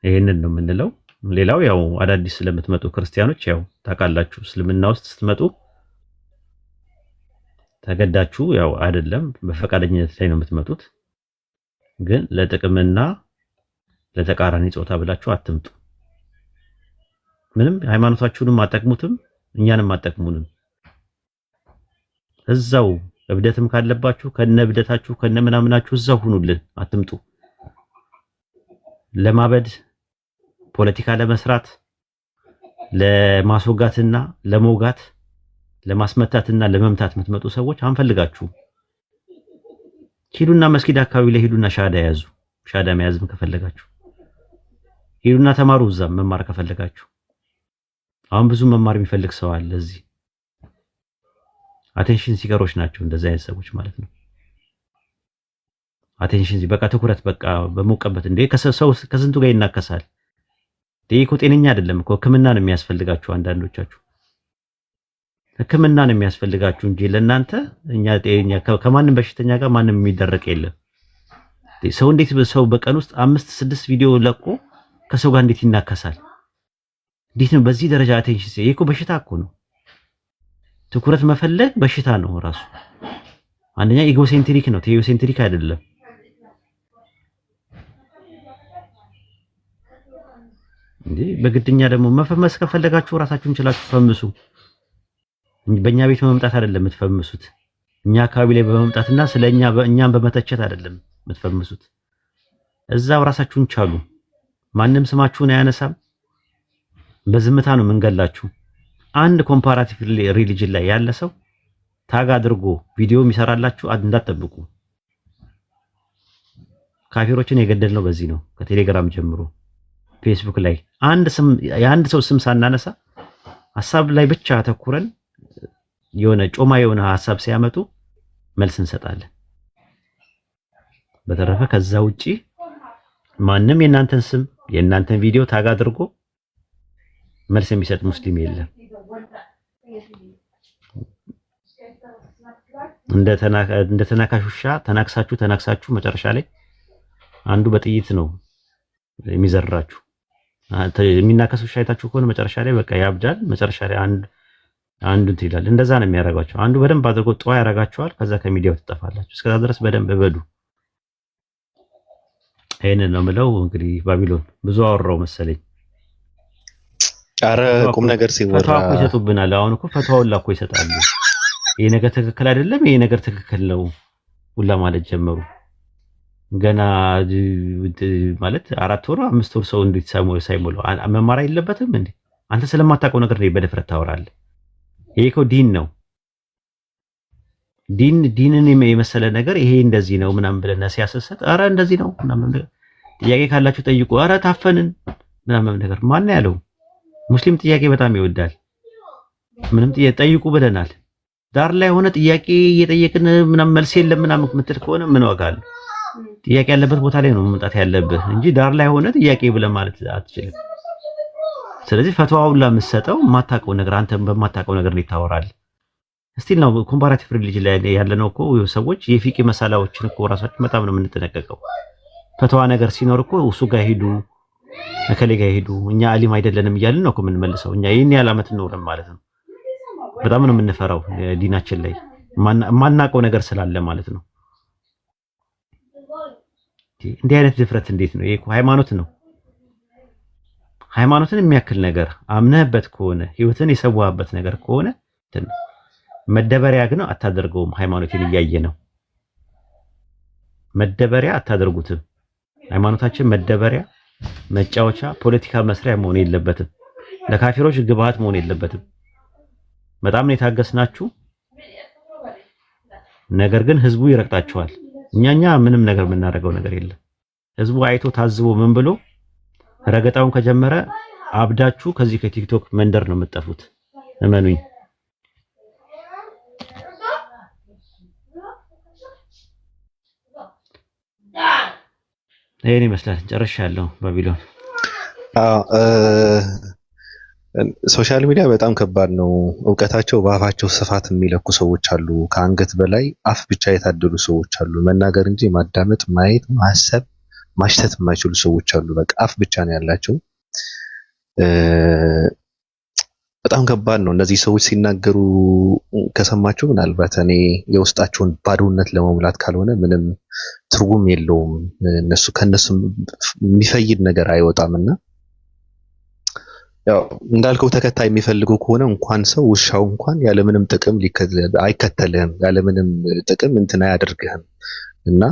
ይሄንን ነው የምንለው። ሌላው ያው አዳዲስ ስለምትመጡ ክርስቲያኖች ያው ታውቃላችሁ፣ እስልምና ውስጥ ስትመጡ ተገዳችሁ ያው አይደለም፣ በፈቃደኝነት ላይ ነው የምትመጡት። ግን ለጥቅምና ለተቃራኒ ጾታ ብላችሁ አትምጡ። ምንም ሃይማኖታችሁንም አጠቅሙትም እኛንም አጠቅሙንም። እዛው እብደትም ካለባችሁ ከነ እብደታችሁ ከነ ምናምናችሁ እዛው ሁኑልን፣ አትምጡ። ለማበድ ፖለቲካ ለመስራት ለማስወጋትና ለመውጋት ለማስመታትና ለመምታት የምትመጡ ሰዎች አንፈልጋችሁም። ሂዱና መስጊድ አካባቢ ላይ ሂዱና ሻዳ ያዙ። ሻዳ መያዝም ከፈለጋችሁ ሂዱና ተማሩ። እዛም መማር ከፈለጋችሁ አሁን ብዙ መማር የሚፈልግ ሰው አለ እዚህ። አቴንሽን ሲከሮች ናቸው እንደዚህ አይነት ሰዎች ማለት ነው። አቴንሽን በቃ ትኩረት በቃ በመውቀበት እንዴ ከሰው ከስንቱ ጋር ይናከሳል። እኮ ጤነኛ አይደለም እኮ። ሕክምና ነው የሚያስፈልጋችሁ አንዳንዶቻችሁ፣ ሕክምና ነው የሚያስፈልጋችሁ እንጂ ለእናንተ እኛ ጤነኛ ከማንም በሽተኛ ጋር ማንም የሚደረቅ የለም። ሰው እንዴት ሰው በቀን ውስጥ 5-6 ቪዲዮ ለቆ ከሰው ጋር እንዴት ይናከሳል? እንዴት ነው በዚህ ደረጃ አቴንሽን? ይሄ እኮ በሽታ እኮ ነው። ትኩረት መፈለግ በሽታ ነው ራሱ። አንደኛ ኢጎሴንትሪክ ነው፣ ቴዮሴንትሪክ አይደለም። እንዴ በግድኛ ደግሞ መፈመስ ከፈለጋችሁ ራሳችሁን ችላችሁ ፈምሱ። በእኛ ቤት በመምጣት አይደለም የምትፈምሱት። እኛ አካባቢ ላይ በመምጣትና ስለኛ እኛን በመተቸት አይደለም የምትፈምሱት። እዛው ራሳችሁን ቻሉ። ማንም ስማችሁን አያነሳም። በዝምታ ነው መንገላችሁ። አንድ ኮምፓራቲቭ ሪሊጅን ላይ ያለ ሰው ታግ አድርጎ ቪዲዮ የሚሰራላችሁ እንዳትጠብቁ። ካፊሮችን የገደልነው በዚህ ነው። ከቴሌግራም ጀምሮ ፌስቡክ ላይ የአንድ ሰው ስም ሳናነሳ ሐሳብ ላይ ብቻ አተኩረን የሆነ ጮማ የሆነ ሐሳብ ሲያመጡ መልስ እንሰጣለን። በተረፈ ከዛ ውጪ ማንም የእናንተን ስም የእናንተን ቪዲዮ ታግ አድርጎ መልስ የሚሰጥ ሙስሊም የለም። እንደ ተናካሽ ውሻ ተናክሳችሁ መጨረሻ ላይ አንዱ በጥይት ነው የሚዘራችሁ። የሚናከስ ውሻ አይታችሁ ከሆነ መጨረሻ ላይ በቃ ያብዳል። መጨረሻ ላይ አንዱ ይላል። እንደዛ ነው የሚያረጋቸው። አንዱ በደንብ አድርጎ ጠዋ ያረጋቸዋል። ከዛ ከሚዲያው ትጠፋላችሁ። እስከዛ ድረስ በደንብ እበዱ። ይሄንን ነው የምለው። እንግዲህ ባቢሎን ብዙ አወራው መሰለኝ። አረ ቁም ነገር ሲወራ ፈትዋ እኮ ይሰጡብናል። አሁን እኮ ፈትዋውን ላኮ ይሰጣሉ። ይሄ ነገር ትክክል አይደለም፣ ይሄ ነገር ትክክል ነው ሁላ ማለት ጀመሩ። ገና ማለት 4 ወር 5 ወር ሰው እንዴት ሳይሞላው መማር የለበትም እንዴ? አንተ ስለማታውቀው ነገር ላይ በድፍረት ታወራለህ። ይሄ እኮ ዲን ነው። ዲንን የመሰለ ነገር ይሄ እንደዚህ ነው ምናምን ብለና ሲያሰሰት አረ እንደዚህ ነው ምናምን ነገር ጥያቄ ካላችሁ ጠይቁ። አረ ታፈንን ምናምን ነገር ማን ያለው? ሙስሊም ጥያቄ በጣም ይወዳል። ምንም ጥያቄ ጠይቁ ብለናል። ዳር ላይ ሆነ ጥያቄ እየጠየቅን ምናምን መልስ የለም ምናምን የምትል ከሆነ ምን ዋጋ አለው? ጥያቄ ያለበት ቦታ ላይ ነው መምጣት ያለብህ እንጂ ዳር ላይ ሆነ ጥያቄ ብለህ ማለት አትችልም። ስለዚህ ፈትዋውን ለምትሰጠው የማታውቀው ነገር አንተ በማታውቀው ነገር ላይ ታወራለህ። ስቲል ነው ኮምፓራቲቭ ሪሊጅን ላይ ያለነው እኮ ሰዎች የፊቂ መሳላዎችን እኮ ራሳችን በጣም ነው የምንጠነቀቀው። ፈትዋ ነገር ሲኖር እኮ እሱ ጋር ሄዱ እከሌ ጋር ሄዱ እኛ አሊም አይደለንም እያልን ነው እኮ የምንመልሰው። እኛ ይሄን ያህል ዓመት እንኖርም ማለት ነው። በጣም ነው የምንፈራው ዲናችን ላይ የማናውቀው ነገር ስላለ ማለት ነው። እንዲህ አይነት ድፍረት እንዴት ነው? ይሄ እኮ ሃይማኖት ነው። ሃይማኖትን የሚያክል ነገር አምነህበት ከሆነ ህይወትን የሰዋህበት ነገር ከሆነ መደበሪያ ግን አታደርገውም። ሃይማኖትን እያየ ነው መደበሪያ አታደርጉትም። ሃይማኖታችን መደበሪያ፣ መጫወቻ፣ ፖለቲካ መስሪያ መሆን የለበትም። ለካፊሮች ግብአት መሆን የለበትም። በጣም ነው የታገስናችሁ። ነገር ግን ህዝቡ ይረግጣችኋል። እኛኛ ምንም ነገር የምናደርገው ነገር የለም። ህዝቡ አይቶ ታዝቦ ምን ብሎ ረገጣውን ከጀመረ አብዳችሁ ከዚህ ከቲክቶክ መንደር ነው የምትጠፉት። እመኑኝ። ይሄን ይመስላል። ጨርሻለሁ። ባቢሎን ሶሻል ሚዲያ በጣም ከባድ ነው። እውቀታቸው በአፋቸው ስፋት የሚለኩ ሰዎች አሉ። ከአንገት በላይ አፍ ብቻ የታደሉ ሰዎች አሉ። መናገር እንጂ ማዳመጥ፣ ማየት፣ ማሰብ፣ ማሽተት የማይችሉ ሰዎች አሉ። በቃ አፍ ብቻ ነው ያላቸው። በጣም ከባድ ነው። እነዚህ ሰዎች ሲናገሩ ከሰማችሁ ምናልባት እኔ የውስጣቸውን ባዶነት ለመሙላት ካልሆነ ምንም ትርጉም የለውም። ከነሱ የሚፈይድ ነገር አይወጣምና ያው እንዳልከው ተከታይ የሚፈልጉ ከሆነ እንኳን ሰው ውሻው እንኳን ያለምንም ጥቅም አይከተልህም። ያለምንም ጥቅም እንትን አያደርግህም። እና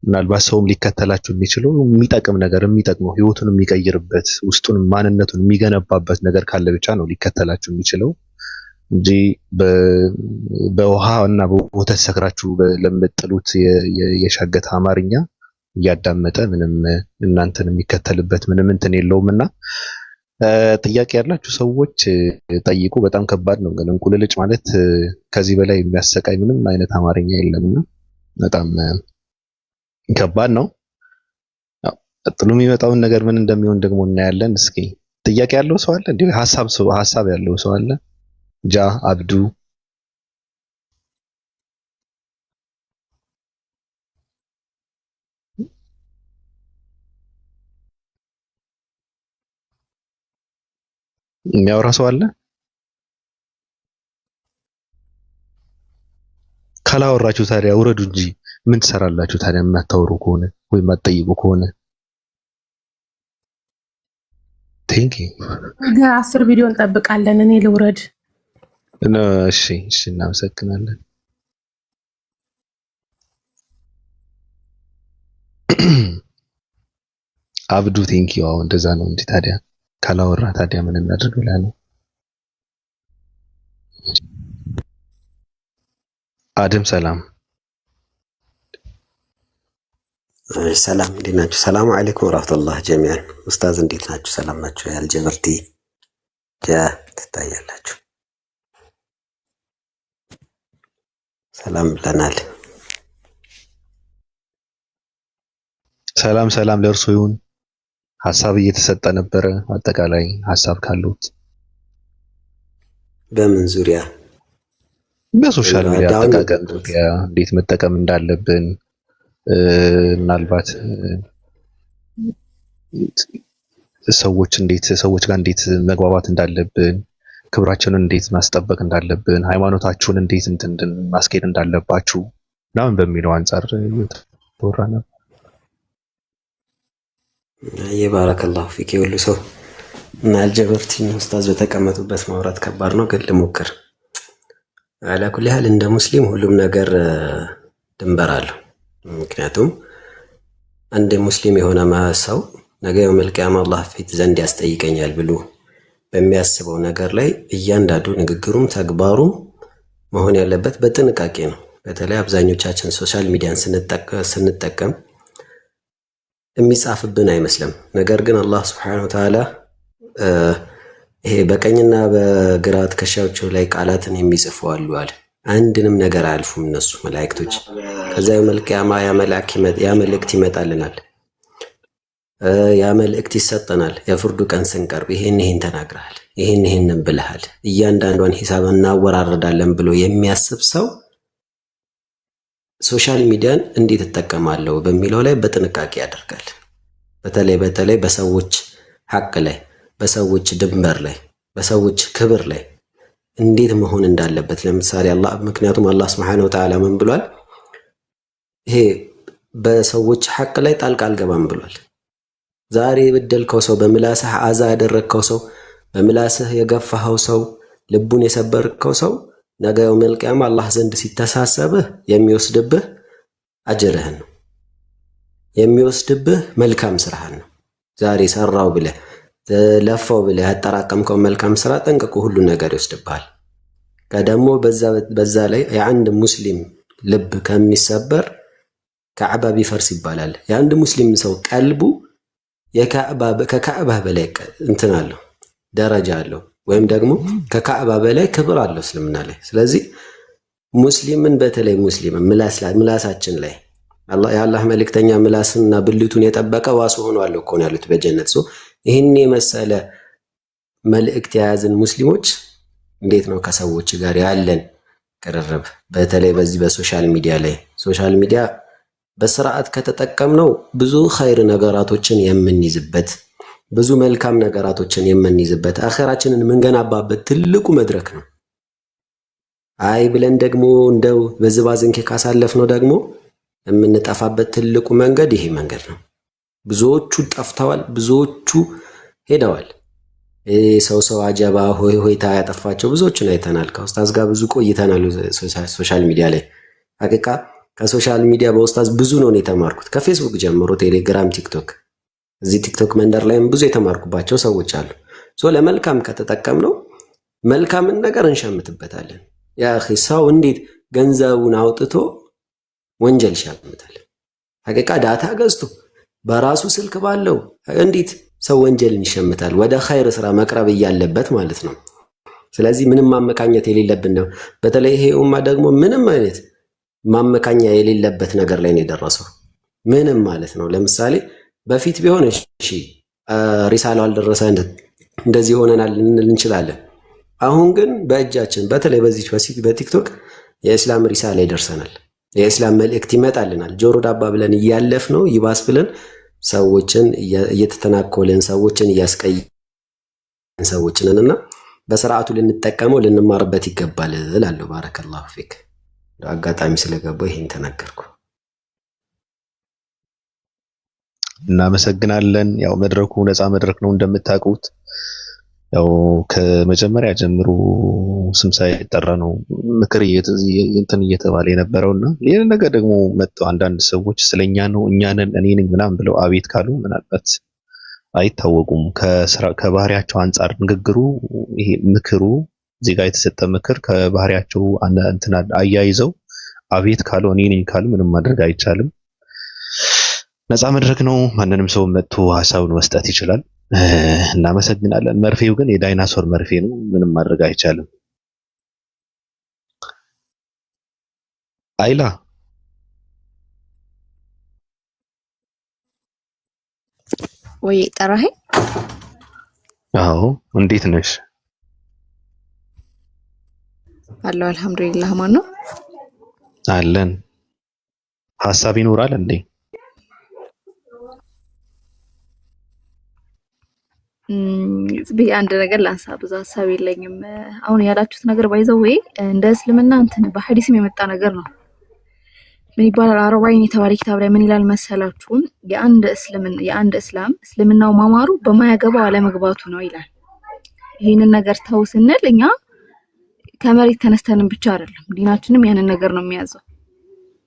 ምናልባት ሰውም ሊከተላችሁ የሚችለው የሚጠቅም ነገር የሚጠቅመው ህይወቱን የሚቀይርበት ውስጡን ማንነቱን የሚገነባበት ነገር ካለ ብቻ ነው ሊከተላችሁ የሚችለው እንጂ በውሃ እና በወተት ሰክራችሁ ለምትጥሉት የሻገተ አማርኛ እያዳመጠ ምንም እናንተን የሚከተልበት ምንም እንትን የለውምና ጥያቄ ያላችሁ ሰዎች ጠይቁ። በጣም ከባድ ነው። ግን እንቁልልጭ ማለት ከዚህ በላይ የሚያሰቃይ ምንም አይነት አማርኛ የለምና በጣም ከባድ ነው። ቀጥሎ የሚመጣውን ነገር ምን እንደሚሆን ደግሞ እናያለን። እስኪ ጥያቄ ያለው ሰው አለ? እንዴ ሐሳብ ያለው ሰው አለ? ጃ አብዱ የሚያወራ ሰው አለ? ካላወራችሁ ታዲያ ውረዱ እንጂ ምን ትሰራላችሁ ታዲያ? የማታወሩ ከሆነ ወይ የማትጠይቁ ከሆነ ቴንክ ዩ። 10 ቪዲዮ እንጠብቃለን። እኔ ልውረድ። እሺ እናመሰግናለን። አብዱ ቴንክ ዩ። አሁን እንደዛ ነው እንዴ ታዲያ? ካላወራ ታዲያ ምን እናድርግ ብላ ነው። አደም ሰላም ሰላም፣ እንዴት ናችሁ? ሰላም አለይኩም ወራህመቱላህ ጀሚዓን። ኡስታዝ እንዴት ናችሁ? ሰላም ናችሁ? ያልጀበርቲ ትታያላችሁ። ሰላም ብለናል። ሰላም ለእርሶ ይሁን። ሐሳብ እየተሰጠ ነበረ። አጠቃላይ ሐሳብ ካሉት በምን ዙሪያ? በሶሻል ሚዲያ አጠቃቀም ዙሪያ እንዴት መጠቀም እንዳለብን፣ ምናልባት ሰዎች ጋር እንዴት መግባባት እንዳለብን፣ ክብራችንን እንዴት ማስጠበቅ እንዳለብን፣ ሃይማኖታችሁን እንዴት ማስኬድ እንዳለባችሁ ምናምን በሚለው አንጻር ተወራ ነበር። የባረከላሁ ፊክ። የሁሉ ሰው እና አልጀበርቲን ኡስታዝ በተቀመጡበት ማውራት ከባድ ነው፣ ግን ልሞክር። አላኩል ያህል እንደ ሙስሊም ሁሉም ነገር ድንበር አለው። ምክንያቱም አንድ ሙስሊም የሆነ ሰው ነገ የውመል ቂያማ አላህ ፊት ዘንድ ያስጠይቀኛል ብሎ በሚያስበው ነገር ላይ እያንዳንዱ ንግግሩም ተግባሩም መሆን ያለበት በጥንቃቄ ነው። በተለይ አብዛኞቻችን ሶሻል ሚዲያን ስንጠቀም የሚጻፍብን አይመስልም። ነገር ግን አላህ ሱብሓነሁ ወተዓላ ይሄ በቀኝና በግራ ትከሻቸው ላይ ቃላትን የሚጽፉ አሉ አለ። አንድንም ነገር አያልፉም እነሱ መላእክቶች። ከዛ የውመል ቂያማ ያ መልእክት ይመጣልናል፣ ያ መልእክት ይሰጠናል። የፍርዱ ቀን ስንቀርብ ይሄን ተናግረሃል፣ ይሄን ብለሃል፣ እያንዳንዷን ሂሳብ እናወራረዳለን ብሎ የሚያስብ ሰው ሶሻል ሚዲያን እንዴት እጠቀማለሁ በሚለው ላይ በጥንቃቄ ያደርጋል። በተለይ በሰዎች ሐቅ ላይ፣ በሰዎች ድንበር ላይ፣ በሰዎች ክብር ላይ እንዴት መሆን እንዳለበት ለምሳሌ ምክንያቱም አላህ Subhanahu Wa Ta'ala ምን ብሏል? ይሄ በሰዎች ሐቅ ላይ ጣልቃ አልገባም ብሏል። ዛሬ የበደልከው ሰው፣ በምላስህ አዛ ያደረግከው ሰው፣ በምላስህ የገፋኸው ሰው፣ ልቡን የሰበርከው ሰው ነገ የውመል ቂያማ አላህ ዘንድ ሲተሳሰብህ የሚወስድብህ አጅርህን ነው፣ የሚወስድብህ መልካም ስራህን ነው። ዛሬ ሰራው ብለህ ለፋው ብለህ ያጠራቀምከው መልካም ስራ ጠንቅቆ ሁሉ ነገር ይወስድብሃል። ከደሞ በዛ ላይ የአንድ ሙስሊም ልብ ከሚሰበር ካዕባ ቢፈርስ ይባላል። የአንድ ሙስሊም ሰው ቀልቡ ከካዕባ በላይ እንትን አለው፣ ደረጃ አለው፣ ወይም ደግሞ ከካዕባ በላይ ክብር አለው እስልምና ላይ። ስለዚህ ሙስሊምን በተለይ ሙስሊምን ምላሳችን ላይ የአላህ መልእክተኛ ምላስንና ብልቱን የጠበቀ ዋሱ ሆኗል እኮ ነው ያሉት በጀነት። ይህን የመሰለ መልእክት የያዝን ሙስሊሞች እንዴት ነው ከሰዎች ጋር ያለን ቅርርብ? በተለይ በዚህ በሶሻል ሚዲያ ላይ ሶሻል ሚዲያ በስርዓት ከተጠቀምነው ብዙ ኸይር ነገራቶችን የምንይዝበት፣ ብዙ መልካም ነገራቶችን የምንይዝበት፣ አኺራችንን የምንገነባበት ትልቁ መድረክ ነው። አይ ብለን ደግሞ እንደው በዝባዝንኬ ካሳለፍነው ደግሞ የምንጠፋበት ትልቁ መንገድ ይሄ መንገድ ነው። ብዙዎቹ ጠፍተዋል፣ ብዙዎቹ ሄደዋል። ሰው አጀባ ሆይታ ያጠፋቸው ብዙዎችን አይተናል። ከኡስታዝ ጋር ብዙ ቆይተናል ሶሻል ሚዲያ ላይ። ሐቂቃ ከሶሻል ሚዲያ በኡስታዝ ብዙ ነው የተማርኩት፣ ከፌስቡክ ጀምሮ ቴሌግራም፣ ቲክቶክ። እዚህ ቲክቶክ መንደር ላይም ብዙ የተማርኩባቸው ሰዎች አሉ። ለመልካም ከተጠቀምነው መልካምን ነገር እንሸምትበታለን። ያ አኺ ሰው እንዴት ገንዘቡን አውጥቶ ወንጀል ይሸምታል? ሐቂቃ ዳታ ገዝቶ በራሱ ስልክ ባለው እንዴት ሰው ወንጀልን ይሸምታል? ወደ ኸይር ስራ መቅረብ እያለበት ማለት ነው። ስለዚህ ምንም ማመካኘት የሌለብን ነው። በተለይ ይሄ ኡማ ደግሞ ምንም አይነት ማመካኛ የሌለበት ነገር ላይ ነው የደረሰው። ምንም ማለት ነው። ለምሳሌ በፊት ቢሆን እሺ ሪሳላው አልደረሰ እንደዚህ ሆነናል እንችላለን። አሁን ግን በእጃችን በተለይ በዚህ በቲክቶክ የእስላም ሪሳላ ይደርሰናል። የእስላም መልእክት ይመጣልናል። ጆሮ ዳባ ብለን እያለፍ ነው ይባስ ብለን ሰዎችን እየተተናኮልን ሰዎችን እያስቀየን ሰዎችንና በስርዓቱ ልንጠቀመው ልንማርበት ይገባል እላለሁ። ባረከላሁ ፊክ። አጋጣሚ ስለገባው ይሄን ተናገርኩ። እናመሰግናለን። ያው መድረኩ ነፃ መድረክ ነው እንደምታውቁት። ያው ከመጀመሪያ ጀምሮ ስም ሳይጠራ ነው ምክር እንትን እየተባለ የነበረውና ሌላ ነገር ደግሞ መጥተው አንዳንድ ሰዎች ስለኛ ነው እኛ ነን እኔ ነኝ ምናምን ብለው አቤት ካሉ ምናልባት አይታወቁም። ከባህሪያቸው አንፃር ንግግሩ ይሄ ምክሩ እዚህ ጋር የተሰጠ ምክር ከባህሪያቸው እንትን አያይዘው አቤት ካሉ እኔ ነኝ ካሉ ምንም ማድረግ አይቻልም። ነፃ መድረክ ነው። ማንንም ሰው መጥቶ ሐሳቡን መስጠት ይችላል። እናመሰግናለን። መርፌው ግን የዳይናሶር መርፌ ነው። ምንም ማድረግ አይቻልም። አይላ ወይ ጠራኸኝ? አዎ፣ እንዴት ነሽ? አለሁ አልሐምዱሊላህ። ማን ነው? አለን። ሐሳብ ይኖራል እንዴ? አንድ ነገር ላንሳ። ብዙ ሐሳብ የለኝም። አሁን ያላችሁት ነገር ባይዘው ወይ እንደ እስልምና እንትን በሐዲስም የመጣ ነገር ነው። ምን ይባላል? አርባዒን የተባለ ኪታብ ላይ ምን ይላል መሰላችሁ? የአንድ እስላም እስልምናው ማማሩ በማያገባው አለመግባቱ ነው ይላል። ይሄንን ነገር ተው ስንል እኛ ከመሬት ተነስተንም ብቻ አይደለም፣ ዲናችንም ያንን ነገር ነው የሚያዘው።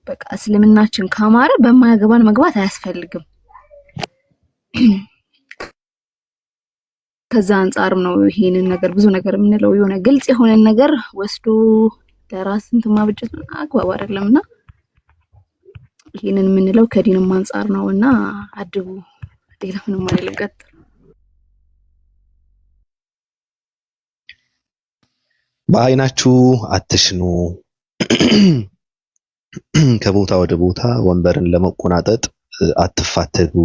በቃ እስልምናችን ካማረ በማያገባን መግባት አያስፈልግም። ከዛ አንፃርም ነው ይሄንን ነገር ብዙ ነገር የምንለው። የሆነ ግልጽ የሆነ ነገር ወስዶ ለራስ እንትን ማብጀት አግባብ አይደለምና ይሄንን የምንለው ከዲንም አንፃር ነውና አድቡ። ሌላ ምንም አይደለም። ቀጥል። በአይናችሁ አትሽኑ። ከቦታ ወደ ቦታ ወንበርን ለመቆናጠጥ አትፋተጉ።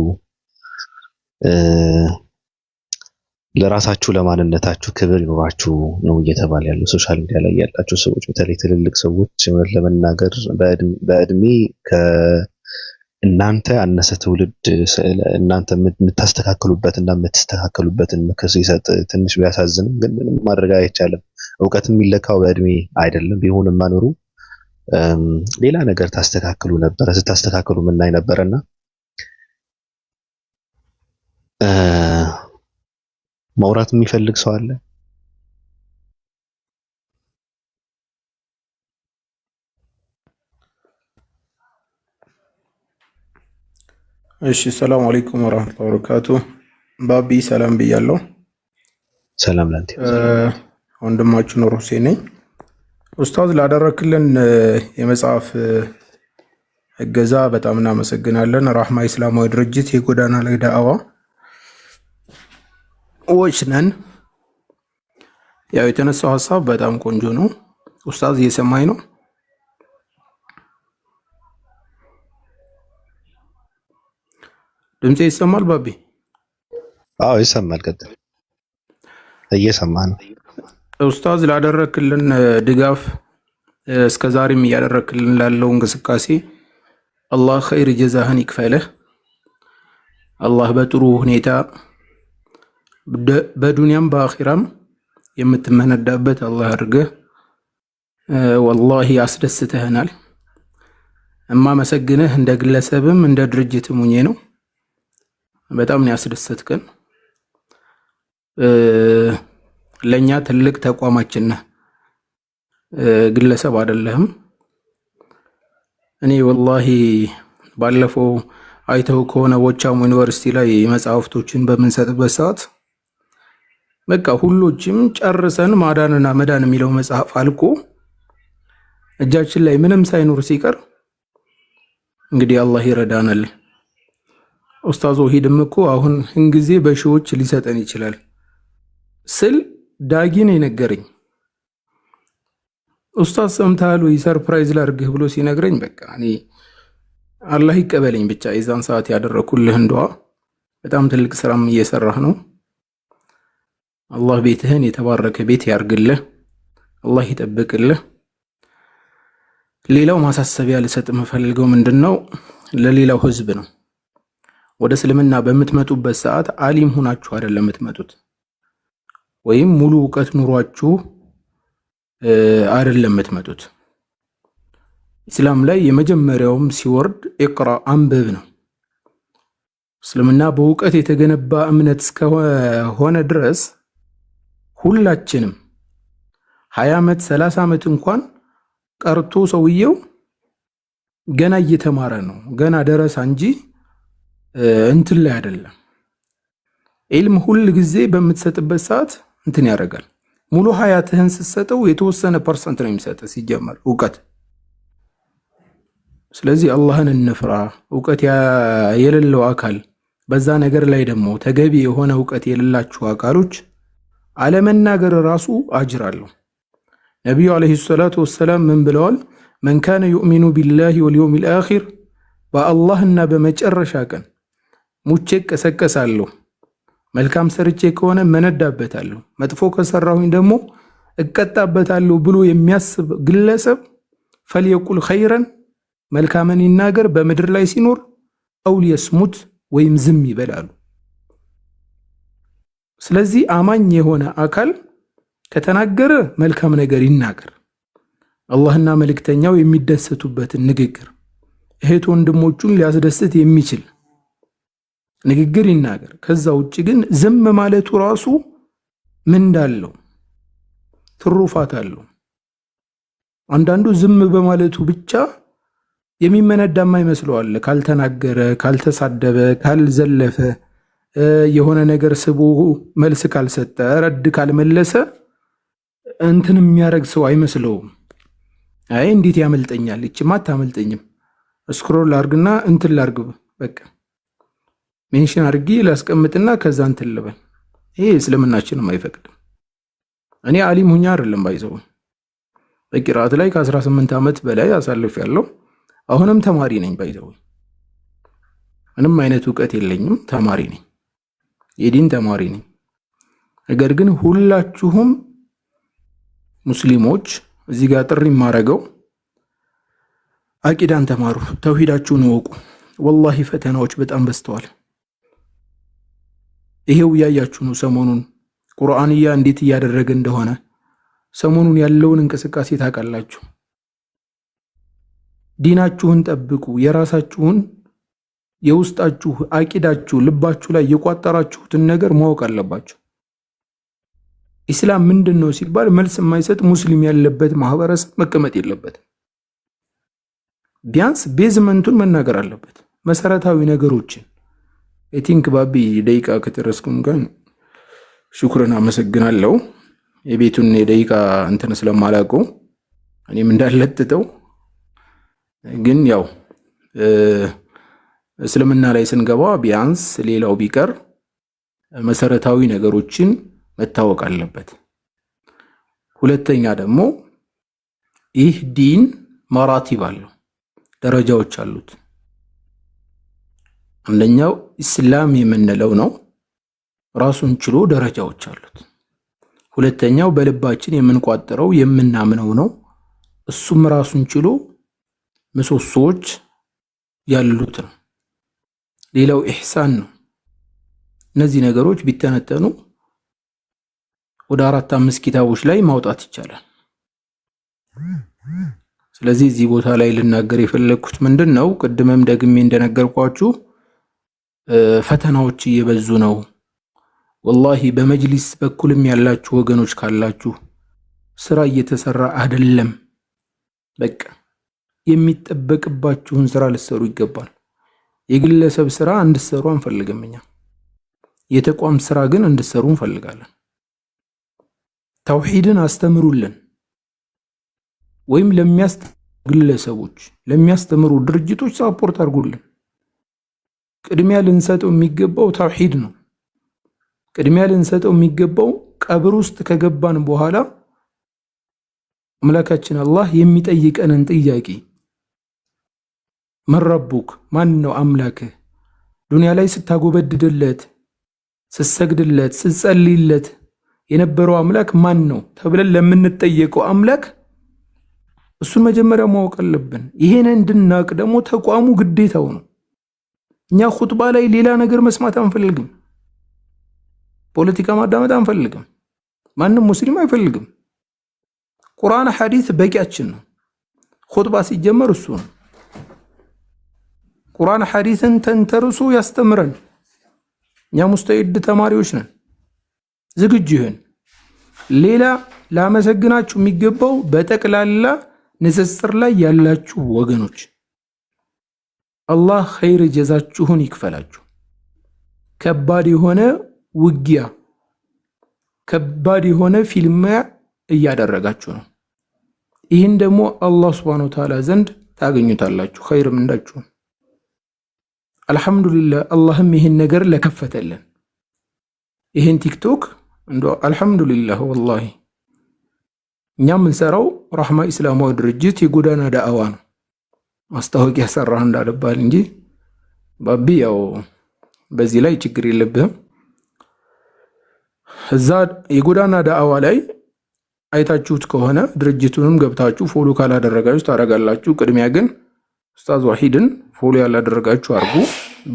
ለራሳችሁ ለማንነታችሁ ክብር ይኖራችሁ ነው እየተባለ ያለው። ሶሻል ሚዲያ ላይ ያላችሁ ሰዎች፣ በተለይ ትልልቅ ሰዎች ለመናገር በእድሜ ከእናንተ ያነሰ ትውልድ እናንተ የምታስተካክሉበትና የምትስተካከሉበትን ምክር ሲሰጥ ትንሽ ቢያሳዝንም ግን ምንም ማድረግ አይቻልም። እውቀት የሚለካው በእድሜ አይደለም። ቢሆንም ማኖሩ ሌላ ነገር ታስተካክሉ ነበረ። ስታስተካክሉ ምናይ ነበረና ማውራት የሚፈልግ ሰው አለ? እሺ፣ ሰላም አለይኩም ወራህመቱላሂ ወበረካቱ። ባቢ ሰላም ብያለሁ። ሰላም ላንተ። ወንድማችሁ ኑር ሁሴን ነኝ። ኡስታዝ ላደረክልን የመጽሐፍ እገዛ በጣም እናመሰግናለን። ራህማ እስላማዊ ድርጅት የጎዳና ላይ ዳዕዋ ዎች ነን። ያው የተነሳው ሐሳብ በጣም ቆንጆ ነው። ኡስታዝ እየሰማኝ ነው? ድምጼ ይሰማል ባቢ? አዎ ይሰማል። ቀጥል። እየሰማ ነው። ኡስታዝ ላደረክልን ድጋፍ እስከዛሬም እያደረክልን ላለው እንቅስቃሴ አላህ ኸይር ጀዛህን ይክፈልህ። አላህ በጥሩ ሁኔታ በዱንያም በአኺራም የምትመነዳበት አላህ አድርገህ። ወላሂ አስደስተህናል። እማመሰግንህ እንደ ግለሰብም እንደ ድርጅትም ሆኜ ነው። በጣም ነው ያስደሰትከን። ለኛ ትልቅ ተቋማችን ነህ፣ ግለሰብ አይደለህም። እኔ ወላሂ ባለፈው አይተው ከሆነ ወቻም ዩኒቨርሲቲ ላይ መጽሐፍቶችን በምንሰጥበት ሰዓት በቃ ሁሎችም ጨርሰን ማዳንና መዳን የሚለው መጽሐፍ አልቆ እጃችን ላይ ምንም ሳይኖር ሲቀር እንግዲህ አላህ ይረዳናል። ኡስታዝ ወሂድም እኮ አሁን እንግዜ በሺዎች ሊሰጠን ይችላል ስል ዳጊ ነው የነገረኝ። ኡስታዝ ሰምተሃል ወይ ሰርፕራይዝ ላድርግህ ብሎ ሲነግረኝ በቃ እኔ አላህ ይቀበለኝ ብቻ። የዛን ሰዓት ያደረኩልህን ዱዓ በጣም ትልቅ ስራም እየሰራህ ነው። አላህ ቤትህን የተባረከ ቤት ያርግልህ፣ አላህ ይጠብቅልህ። ሌላው ማሳሰቢያ ልሰጥ የምፈልገው ምንድነው ለሌላው ህዝብ ነው። ወደ እስልምና በምትመጡበት ሰዓት አሊም ሆናችሁ አይደለም የምትመጡት፣ ወይም ሙሉ ዕውቀት ኑሯችሁ አይደለም የምትመጡት። ኢስላም ላይ የመጀመሪያውም ሲወርድ ኢቅራ አንብብ ነው። እስልምና በእውቀት የተገነባ እምነት እስከሆነ ድረስ ሁላችንም 20 ዓመት 30 ዓመት እንኳን ቀርቶ ሰውየው ገና እየተማረ ነው። ገና ደረሳ እንጂ እንትን ላይ አይደለም። ኢልም ሁል ጊዜ በምትሰጥበት ሰዓት እንትን ያደርጋል። ሙሉ ሀያትህን ስትሰጠው የተወሰነ ፐርሰንት ነው የሚሰጥ ሲጀመር እውቀት። ስለዚህ አላህን እንፍራ። እውቀት የሌለው አካል በዛ ነገር ላይ ደግሞ ተገቢ የሆነ እውቀት የሌላችሁ አካሎች አለመናገር ራሱ አጅር አለው። ነቢዩ አለይሂ ሰላቱ ወሰላም ምን ብለዋል? መን ካነ ዩእሚኑ ቢላሂ ወልየውሚል አኺር፣ በአላህና በመጨረሻ ቀን ሙቼ እቀሰቀሳለሁ፣ መልካም ሰርቼ ከሆነ መነዳበታለሁ፣ መጥፎ ከሰራሁኝ ደግሞ እቀጣበታለሁ ብሎ የሚያስብ ግለሰብ ፈልየቁል ኸይረን፣ መልካምን ይናገር በምድር ላይ ሲኖር፣ አው ሊየስሙት ወይም ዝም ይበላሉ። ስለዚህ አማኝ የሆነ አካል ከተናገረ መልካም ነገር ይናገር፣ አላህና መልእክተኛው የሚደሰቱበትን ንግግር፣ እህት ወንድሞቹን ሊያስደስት የሚችል ንግግር ይናገር። ከዛ ውጭ ግን ዝም ማለቱ ራሱ ምንዳለው ትሩፋት አለው። አንዳንዱ ዝም በማለቱ ብቻ የሚመነዳማ ይመስለዋል። ካልተናገረ፣ ካልተሳደበ፣ ካልዘለፈ፣ የሆነ ነገር ስቦ መልስ ካልሰጠ፣ ረድ ካልመለሰ እንትን የሚያደርግ ሰው አይመስለውም። አይ እንዴት ያመልጠኛል፣ እቺማ አታመልጠኝም፣ ስክሮል አርግና እንትን ላርግ፣ በቃ ሜንሽን አርጊ ላስቀምጥና ከዛ እንትን ልበል። ይሄ እስልምናችንም አይፈቅድም። እኔ አሊም ሁኛ አይደለም ባይዘው በቂራት ላይ ከ18 ዓመት በላይ አሳልፌያለሁ። አሁንም ተማሪ ነኝ ባይዘው፣ ምንም አይነት እውቀት የለኝም፣ ተማሪ ነኝ፣ የዲን ተማሪ ነኝ። ነገር ግን ሁላችሁም ሙስሊሞች እዚህ ጋር ጥሪ የማረገው አቂዳን ተማሩ፣ ተውሂዳችሁን እወቁ። ወላሂ ፈተናዎች በጣም በዝተዋል። ይሄው ያያችሁ ነው። ሰሞኑን ቁርአንያ እንዴት እያደረገ እንደሆነ ሰሞኑን ያለውን እንቅስቃሴ ታውቃላችሁ። ዲናችሁን ጠብቁ። የራሳችሁን የውስጣችሁ አቂዳችሁ ልባችሁ ላይ የቋጠራችሁትን ነገር ማወቅ አለባችሁ። ኢስላም ምንድነው ሲባል መልስ የማይሰጥ ሙስሊም ያለበት ማህበረሰብ መቀመጥ የለበትም። ቢያንስ ቤዝመንቱን መናገር አለበት፣ መሰረታዊ ነገሮችን። ቲንክ ባቢ ደቂቃ ከጨረስኩም ጋር ሽኩረን አመሰግናለሁ። የቤቱን የደቂቃ እንትን ስለማላውቀው እኔም እንዳለጥጠው፣ ግን ያው እስልምና ላይ ስንገባ ቢያንስ ሌላው ቢቀር መሰረታዊ ነገሮችን መታወቅ አለበት። ሁለተኛ ደግሞ ይህ ዲን መራቲብ አለው፣ ደረጃዎች አሉት። አንደኛው ኢስላም የምንለው ነው፣ ራሱን ችሎ ደረጃዎች አሉት። ሁለተኛው በልባችን የምንቋጥረው የምናምነው ነው፣ እሱም ራሱን ችሎ ምሰሶዎች ያሉት ነው። ሌላው ኢህሳን ነው። እነዚህ ነገሮች ቢተነተኑ ወደ 4-5 ኪታቦች ላይ ማውጣት ይቻላል። ስለዚህ እዚህ ቦታ ላይ ልናገር የፈለኩት ምንድነው፣ ቅድምም ደግሜ እንደነገርኳችሁ ፈተናዎች እየበዙ ነው። ወላሂ በመጅሊስ በኩልም ያላችሁ ወገኖች ካላችሁ ስራ እየተሰራ አይደለም። በቃ የሚጠበቅባችሁን ስራ ልትሰሩ ይገባል። የግለሰብ ስራ እንድትሰሩ አንፈልግም እኛ፣ የተቋም ስራ ግን እንድትሰሩ እንፈልጋለን። ተውሂድን አስተምሩልን፣ ወይም ለሚያስተምሩ ግለሰቦች፣ ለሚያስተምሩ ድርጅቶች ሳፖርት አድርጉልን። ቅድሚያ ልንሰጠው የሚገባው ተውሂድ ነው። ቅድሚያ ልንሰጠው የሚገባው ቀብር ውስጥ ከገባን በኋላ አምላካችን አላህ የሚጠይቀንን ጥያቄ መረቡክ፣ ማን ነው አምላክህ? ዱንያ ላይ ስታጎበድድለት፣ ስትሰግድለት፣ ስትጸልይለት የነበረው አምላክ ማን ነው ተብለን ለምንጠየቀው አምላክ እሱን መጀመሪያ ማወቅ አለብን። ይሄን እንድናቅ ደግሞ ተቋሙ ግዴታው ነው። እኛ ኹጥባ ላይ ሌላ ነገር መስማት አንፈልግም። ፖለቲካ ማዳመጥ አንፈልግም። ማንም ሙስሊም አይፈልግም። ቁርአን ሐዲስ በቂያችን ነው። ኹጥባ ሲጀመር እሱ ነው። ቁርአን ሐዲስን ተንተርሶ ያስተምረን። እኛ ሙስተዒድ ተማሪዎች ነን፣ ዝግጁ ይሁን። ሌላ ላመሰግናችሁ የሚገባው በጠቅላላ ንጽጽር ላይ ያላችሁ ወገኖች አላህ ኸይር ጀዛችሁን ይክፈላችሁ። ከባድ የሆነ ውጊያ፣ ከባድ የሆነ ፊልሚያ እያደረጋችሁ ነው። ይህን ደግሞ አላህ ሱብሓነሁ ወተዓላ ዘንድ ታገኙታላችሁ ኸይር ምንዳችሁን። አልሐምዱሊላህ አላህም ይህን ነገር ለከፈተልን ይህን ቲክቶክ እንደው አልሐምዱሊላህ ወላሂ እኛ የምንሰራው ራህማ ኢስላማዊ ድርጅት የጎዳና ዳዕዋ ነው። ማስታወቂያ ሰራህ እንዳልባል እንጂ ባቢ ያው በዚህ ላይ ችግር የለብህም። እዛ የጎዳና ዳዕዋ ላይ አይታችሁት ከሆነ ድርጅቱንም ገብታችሁ ፎሎ ካላደረጋችሁ ታረጋላችሁ። ቅድሚያ ግን ኡስታዝ ዋሂድን ፎሎ ያላደረጋችሁ አርጉ።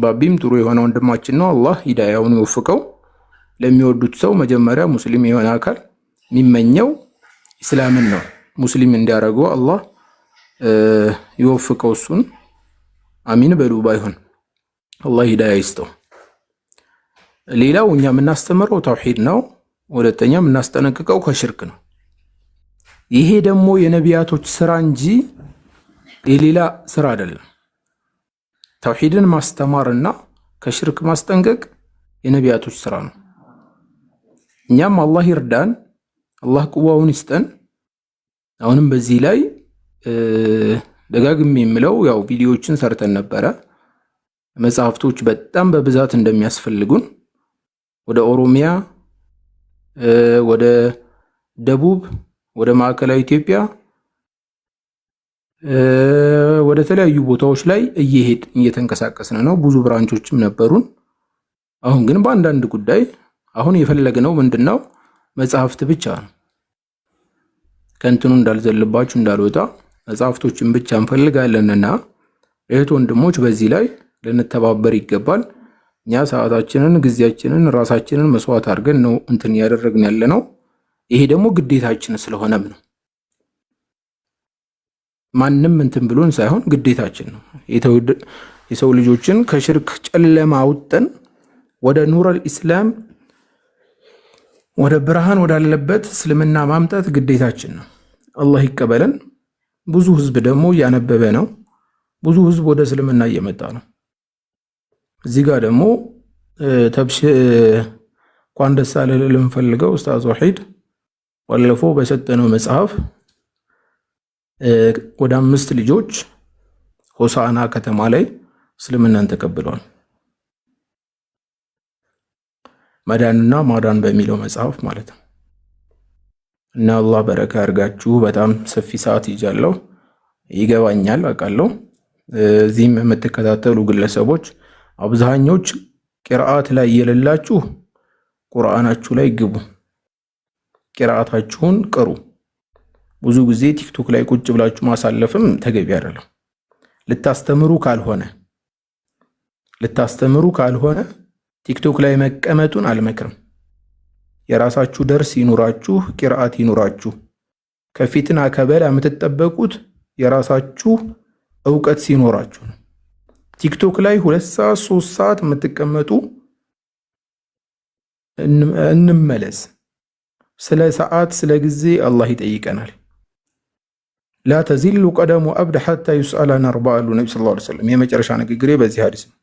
ባቢም ጥሩ የሆነ ወንድማችን ነው። አላህ ሂዳያውን ይወፍቀው። ለሚወዱት ሰው መጀመሪያ ሙስሊም የሆነ አካል የሚመኘው እስላምን ነው። ሙስሊም እንዲያደርገው አላህ ይወፍቀው። እሱን አሚን በሉ። ባይሆን አላህ ሂዳያ ይስጠው። ሌላው እኛ የምናስተምረው ተውሂድ ነው። ሁለተኛ የምናስጠነቅቀው ከሽርክ ነው። ይሄ ደግሞ የነቢያቶች ስራ እንጂ የሌላ ስራ አይደለም። ተውሂድን ማስተማርና ከሽርክ ማስጠንቀቅ የነቢያቶች ስራ ነው። እኛም አላህ ይርዳን፣ አላህ ቁዋውን ይስጠን። አሁንም በዚህ ላይ ደጋግሜ የምለው ያው ቪዲዮዎችን ሰርተን ነበረ። መጽሐፍቶች በጣም በብዛት እንደሚያስፈልጉን ወደ ኦሮሚያ፣ ወደ ደቡብ፣ ወደ ማዕከላዊ ኢትዮጵያ፣ ወደ ተለያዩ ቦታዎች ላይ እየተንቀሳቀስን ነው። ብዙ ብራንቾችም ነበሩን። አሁን ግን በአንዳንድ ጉዳይ አሁን የፈለግነው ምንድነው መጽሐፍት ብቻ ነው። ከእንትኑ እንዳልዘልባችሁ እንዳልወጣ መጽሐፍቶችን ብቻ እንፈልጋለንና እህት ወንድሞች በዚህ ላይ ልንተባበር ይገባል። እኛ ሰዓታችንን፣ ጊዜያችንን፣ ራሳችንን መስዋዕት አድርገን ነው እንትን ያደረግን ያለ ነው። ይሄ ደግሞ ግዴታችን ስለሆነም ነው። ማንም እንትን ብሎን ሳይሆን ግዴታችን ነው። የሰው ልጆችን ከሽርክ ጨለማ አውጥተን ወደ ኑረል ኢስላም ወደ ብርሃን ወዳለበት እስልምና ማምጣት ግዴታችን ነው። አላህ ይቀበለን። ብዙ ህዝብ ደግሞ እያነበበ ነው። ብዙ ህዝብ ወደ እስልምና እየመጣ ነው። እዚህ ጋር ደግሞ ተብሽ እንኳን ደስ አለህ ልንፈልገው ኡስታዝ ወሒድ ባለፈው በሰጠነው መጽሐፍ ወደ 5 ልጆች ሆሳዕና ከተማ ላይ እስልምናን ተቀብለዋል። መዳንና ማዳን በሚለው መጽሐፍ ማለት ነው። እና አላህ በረካ ያርጋችሁ። በጣም ሰፊ ሰዓት ይጃለሁ፣ ይገባኛል፣ አውቃለሁ። እዚህም የምትከታተሉ ግለሰቦች አብዛኞች ቂራአት ላይ የሌላችሁ ቁርአናችሁ ላይ ግቡ፣ ቂራአታችሁን ቅሩ። ብዙ ጊዜ ቲክቶክ ላይ ቁጭ ብላችሁ ማሳለፍም ተገቢ አይደለም። ልታስተምሩ ካልሆነ ቲክቶክ ላይ መቀመጡን አልመክርም። የራሳችሁ ደርስ ይኑራችሁ፣ ቂራአት ይኑራችሁ። ከፊትና ከበላ የምትጠበቁት የራሳችሁ ዕውቀት ሲኖራችሁ ነው። ቲክቶክ ላይ 2 ሰዓት 3 ሰዓት የምትቀመጡ እንመለስ። ስለ ሰዓት ስለ ጊዜ አላህ ይጠይቀናል። ላ ተዚሉ ቀደሙ አብድ ሐታ ዩስአላን አርባ አሉ ነቢ ሰለላሁ ዐለይሂ ወሰለም። የመጨረሻ ንግግሬ በዚህ ሐዲስ ነው።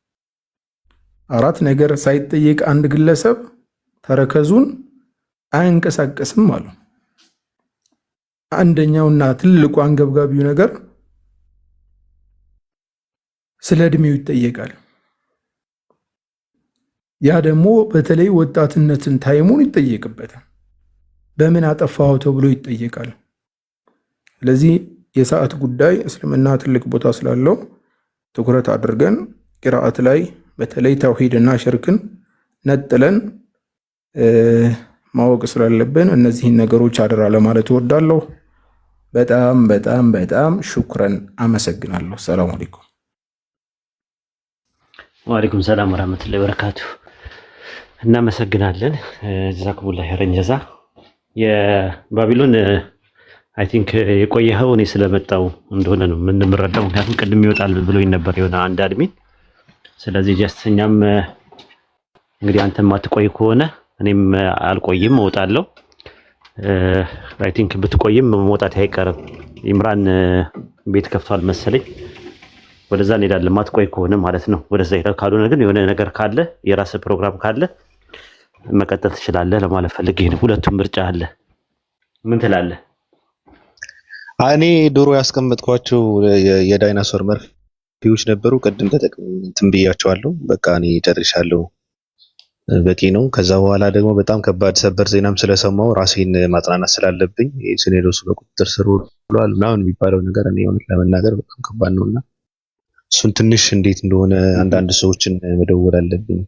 4 ነገር ሳይጠየቅ አንድ ግለሰብ ተረከዙን አያንቀሳቀስም አሉ። አንደኛውና ትልቁ አንገብጋቢው ነገር ስለ እድሜው ይጠየቃል። ያ ደግሞ በተለይ ወጣትነትን ታይሙን ይጠየቅበታል። በምን አጠፋው ተብሎ ይጠየቃል። ስለዚህ የሰዓት ጉዳይ እስልምና ትልቅ ቦታ ስላለው ትኩረት አድርገን ቂራአት ላይ በተለይ ተውሂድና ሽርክን ነጥለን ማወቅ ስላለብን እነዚህን ነገሮች አደራ ለማለት እወዳለሁ። በጣም በጣም በጣም ሹክረን አመሰግናለሁ። ሰላም አለይኩም። ወአለይኩም ሰላም ወራህመቱላሂ ወበረካቱ። እናመሰግናለን። ጀዛኩሙላህ ኸይረን ጀዛ። የባቢሎን አይ ቲንክ የቆየኸው እኔ ስለመጣው እንደሆነ ነው የምንረዳው። ምክንያቱም ቅድም ይወጣል ብሎኝ ነበር የሆነ አንድ አድሚን። ስለዚህ ጀስት እኛም እንግዲህ አንተም ማትቆይ ከሆነ እኔም አልቆይም እወጣለሁ። አይ ቲንክ ብትቆይም መውጣት አይቀርም። ኢምራን ቤት ከፍቷል መሰለኝ፣ ወደዛ እንሄዳለን ማትቆይ ከሆነ ማለት ነው። ወደዛ ሄዳ ካልሆነ ግን የሆነ ነገር ካለ የራስ ፕሮግራም ካለ መቀጠል ትችላለህ ለማለት ፈልጌ ነው። ሁለቱም ምርጫ አለ። ምን ትላለህ? እኔ ድሮ ያስቀመጥኳቸው የዳይናሶር መርፌዎች ነበሩ። ቅድም እንትን ብያቸዋለሁ። በቃ እኔ ጨርሻለሁ፣ በቂ ነው። ከዛ በኋላ ደግሞ በጣም ከባድ ሰበር ዜናም ስለሰማው ራሴን ማጽናናት ስላለብኝ ሲኖዶሱ በቁጥጥር ስር ውሏል ምናምን የሚባለው ነገር እኔ እውነት ለመናገር በጣም ከባድ ነውና እሱን ትንሽ እንዴት እንደሆነ አንዳንድ ሰዎችን መደወል አለብኝ።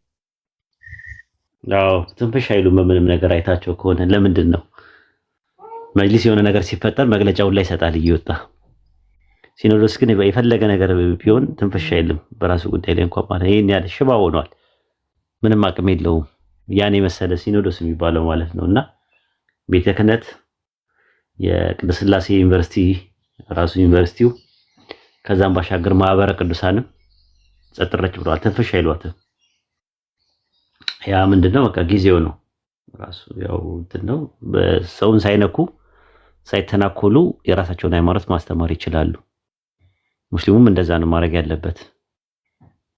አዎ ትንፍሽ አይሉም። በምንም ነገር አይታቸው ከሆነ ለምንድን ነው መጅሊስ የሆነ ነገር ሲፈጠር መግለጫውን ላይ ይሰጣል እየወጣ። ሲኖዶስ ግን የፈለገ ነገር ቢሆን ትንፍሽ አይልም በራሱ ጉዳይ ላይ እንኳን ማለት ይሄን ያለ ሽባ ሆኗል። ምንም አቅም የለውም። ያን የመሰለ ሲኖዶስ የሚባለው ማለት ነውና ቤተ ክህነት የቅድስት ሥላሴ ዩኒቨርሲቲ ራሱ ዩኒቨርሲቲው ከዛም ባሻገር ማህበረ ቅዱሳንም ጸጥረጭ ብለዋል። ትንፍሽ አይሏትም። ያ ምንድነው በቃ ጊዜው ነው ራሱ ያው እንትን ነው። በሰውን ሳይነኩ ሳይተናኮሉ የራሳቸውን ሃይማኖት ማስተማር ይችላሉ። ሙስሊሙም እንደዛ ነው ማድረግ ያለበት።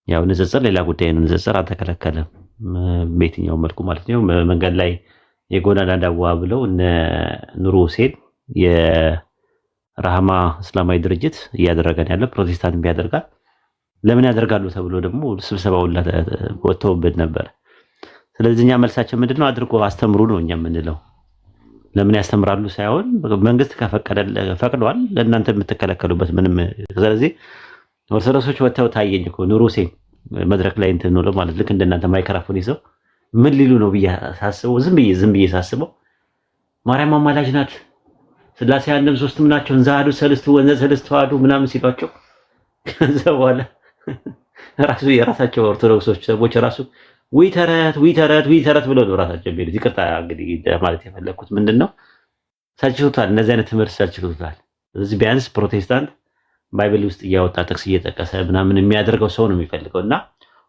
ያው ንጽጽር ሌላ ጉዳይ ነው። ንጽጽር አልተከለከለም በየትኛው መልኩ ማለት ነው። መንገድ ላይ የጎዳና ዳዋ ብለው እነ ኑሩ ሁሴን የራህማ እስላማዊ ድርጅት እያደረገን ያለ ፕሮቴስታንት ቢያደርጋል ለምን ያደርጋሉ ተብሎ ደግሞ ስብሰባው ወጥተውብን ነበር። ስለዚህ እኛ መልሳችን ምንድነው? አድርጎ አስተምሩ ነው እኛ የምንለው። ለምን ያስተምራሉ ሳይሆን መንግስት ፈቅዷል፣ ለእናንተ የምትከለከሉበት ምንም። ስለዚህ ኦርቶዶክሶች ወጥተው ታየኝ እኮ ኑሩ ሁሴን መድረክ ላይ እንትን ነው ማለት ልክ እንደናንተ ማይክራፎን ይዘው ምን ሊሉ ነው ብዬ ሳስበው ዝም ብዬ ሳስበው ማርያም አማላጅ ናት፣ ስላሴ አንድም ሶስትም ናቸው፣ እንዛዱ ሰልስቱ ወንዘ ሰልስቱ አሐዱ ምናምን ሲሏቸው ከዛ በኋላ ራሱ የራሳቸው ኦርቶዶክሶች ሰዎች ራሱ ዊ ተረት ብለው ነው ራሳቸው የሚሉት። ይቅርታ እንግዲህ ማለት የፈለኩት ምንድነው ሰልችቶታል፣ እንደዚህ አይነት ትምህርት ሰልችቶታል። ስለዚህ ቢያንስ ፕሮቴስታንት ባይብል ውስጥ እያወጣ ጥቅስ እየጠቀሰ ምናምን የሚያደርገው ሰው ነው የሚፈልገው እና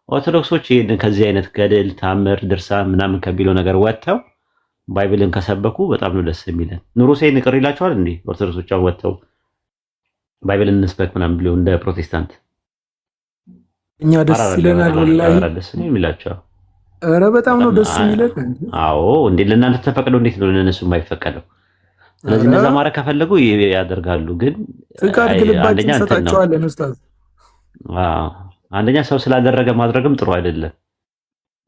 ኦርቶዶክሶች ይሄንን ከዚህ አይነት ገድል ታምር ድርሳን ምናምን ከሚለው ነገር ወጥተው ባይብልን ከሰበኩ በጣም ነው ደስ የሚለን። ኑሩ ሁሴን ቅር ይላቸዋል እንዴ ኦርቶዶክሶች ወጥተው ባይብልን እንስበክ ምናምን ብለው እንደ ፕሮቴስታንት? እኛ ደስ ይለናል ወላሂ ደስ ነው የሚላቸው። ኧረ በጣም ነው ደስ የሚለን። አዎ እንዴ ለእናንተ ተፈቅደው እንዴት ነው ለእነሱ የማይፈቀደው? ስለዚህ እነዛ ማድረግ ከፈለጉ ያደርጋሉ። ግን ፍቃድ ግልባጭ ሰጣቸዋለን ኡስታዝ። አንደኛ ሰው ስላደረገ ማድረግም ጥሩ አይደለም፣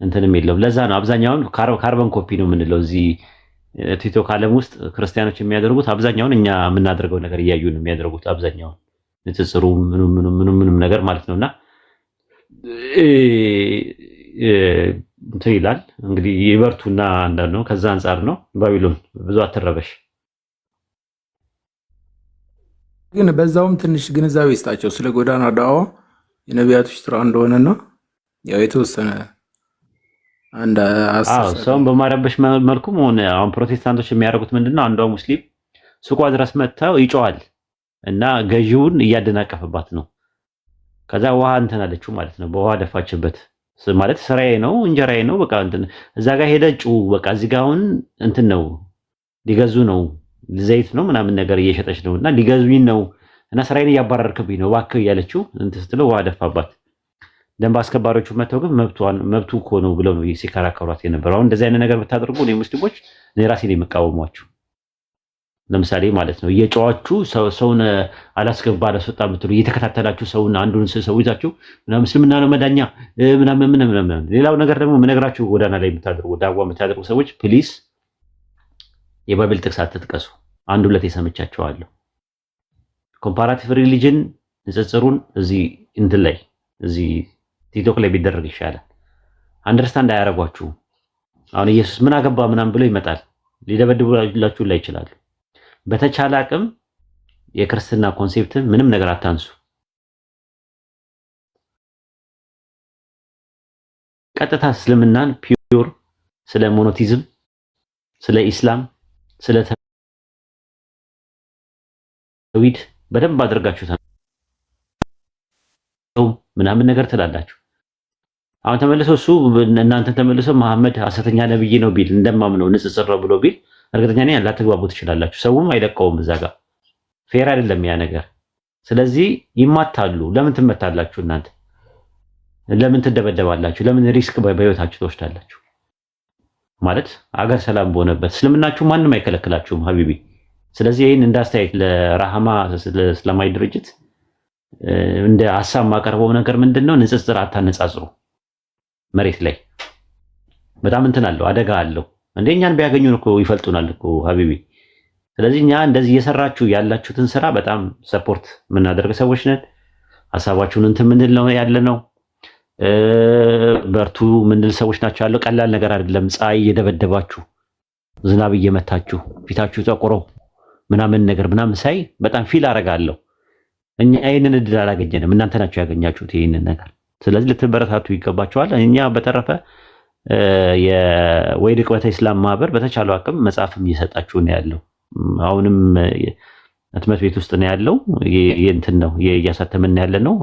እንትንም የለውም። ለዛ ነው አብዛኛውን ካርበን ኮፒ ነው የምንለው። እዚህ ቲክቶክ ዓለም ውስጥ ክርስቲያኖች የሚያደርጉት አብዛኛውን እኛ የምናደርገው ነገር እያዩ ነው የሚያደርጉት። አብዛኛውን ንጽጽሩ ምንም ነገር ማለት ነውና እንትን ይላል እንግዲህ ይበርቱና አንዳንድ ነው። ከዛ አንጻር ነው ባቢሎን ብዙ አትረበሽ። ግን በዛውም ትንሽ ግንዛቤ ይስጣቸው ስለ ጎዳና ዳዋ የነቢያቶች ስራ እንደሆነና ያው የተወሰነ አንድ ሰውን በማረበሽ መልኩ ሆነ። አሁን ፕሮቴስታንቶች የሚያደርጉት ምንድነው? አንዷ ሙስሊም ሱቋ ድረስ መጥተው ይጮዋል እና ገዢውን እያደናቀፈባት ነው። ከዛ ውሃ እንትን አለችው ማለት ነው። በውሃ ደፋችበት ማለት ስራዬ ነው እንጀራዬ ነው በቃ እንትን እዛ ጋር ሄደጩ በቃ እዚህ ጋር አሁን እንትን ነው ሊገዙ ነው ዘይት ነው ምናምን ነገር እየሸጠች ነው እና ሊገዙኝ ነው እና ስራዬን እያባረርክብኝ ነው እባክህ እያለችው እንትን ስትለው ውሃ ደፋባት። ደንብ አስከባሪዎቹ መጥተው ግን መብቱ እኮ ነው ብለው ነው ሲከራከሯት የነበረው። አሁን እንደዚህ አይነት ነገር ብታደርጉ እኔ ሙስሊሞች እኔ ራሴን የምቃወሟችሁ ለምሳሌ ማለት ነው እየጨዋችሁ ሰውን አላስገባ አላስወጣ ምትሉ እየተከታተላችሁ ሰውን አንዱን ሰው ይዛችሁ ምናምን እስልምና ነው መዳኛ ምናምን። ሌላው ነገር ደግሞ የምነግራችሁ ጎዳና ላይ የምታደርጉ ዳዋ የምታደርጉ ሰዎች ፕሊስ የባይብል ጥቅስ አትጥቀሱ። አንድ ሁለት የሰምቻቸዋለሁ። ኮምፓራቲቭ ሪሊጅን ንጽጽሩን እዚህ እንትን ላይ እዚህ ቲክቶክ ላይ ቢደረግ ይሻላል። አንደርስታንድ አያረጓችሁ። አሁን ኢየሱስ ምን አገባ ምናምን ብሎ ይመጣል ሊደበድቡላችሁ ላይ ይችላሉ። በተቻለ አቅም የክርስትና ኮንሴፕትን ምንም ነገር አታንሱ። ቀጥታ እስልምናን ፒውር ስለ ሞኖቲዝም ስለ ኢስላም ስለ ተውሂድ በደንብ አድርጋችሁ ምናምን ነገር ትላላችሁ። አሁን ተመልሶ እሱ እናንተ ተመልሶ መሐመድ ሐሰተኛ ነብይ ነው ቢል እንደማምነው ንጽጽር ነው ብሎ ቢል እርግጠኛ ነኝ ላትግባቡ ትችላላችሁ። ሰውም አይለቀውም እዛ ጋር ፌር አይደለም ያ ነገር። ስለዚህ ይማታሉ። ለምን ትመታላችሁ? እናንተ ለምን ትደበደባላችሁ? ለምን ሪስክ በህይወታችሁ ትወስዳላችሁ? ማለት አገር ሰላም በሆነበት እስልምናችሁ ማንም አይከለክላችሁም ሀቢቢ። ስለዚህ ይህን እንዳስተያየት ለራህማ እስላማዊ ድርጅት እንደ ሀሳብ ማቀርበው ነገር ምንድነው? ንጽጽር አታነጻጽሩ። መሬት ላይ በጣም እንትን አለው፣ አደጋ አለው። እንደኛን ቢያገኙን እኮ ይፈልጡናል እኮ ሀቢቢ። ስለዚህ እኛ እንደዚህ እየሰራችሁ ያላችሁትን ስራ በጣም ሰፖርት የምናደርግ ሰዎች ነን። ሀሳባችሁን እንትን ምንል ነው ያለ ነው። በርቱ ምንል ሰዎች ናቸው ያለው። ቀላል ነገር አይደለም። ፀሐይ እየደበደባችሁ ዝናብ እየመታችሁ ፊታችሁ ጠቁሮ ምናምን ነገር ምናምን ሳይ በጣም ፊል አደርጋለሁ። እኛ ይሄንን እድል አላገኘንም፣ እናንተ ናችሁ ያገኛችሁት ይሄንን ነገር። ስለዚህ ልትበረታቱ ይገባችኋል። እኛ በተረፈ የወይድ ቅበተ ኢስላም ማህበር በተቻለው አቅም መጽሐፍም እየሰጣችሁ ነው ያለው። አሁንም ህትመት ቤት ውስጥ ነው ያለው። እንትን ነው እያሳተምን ያለ ነው፣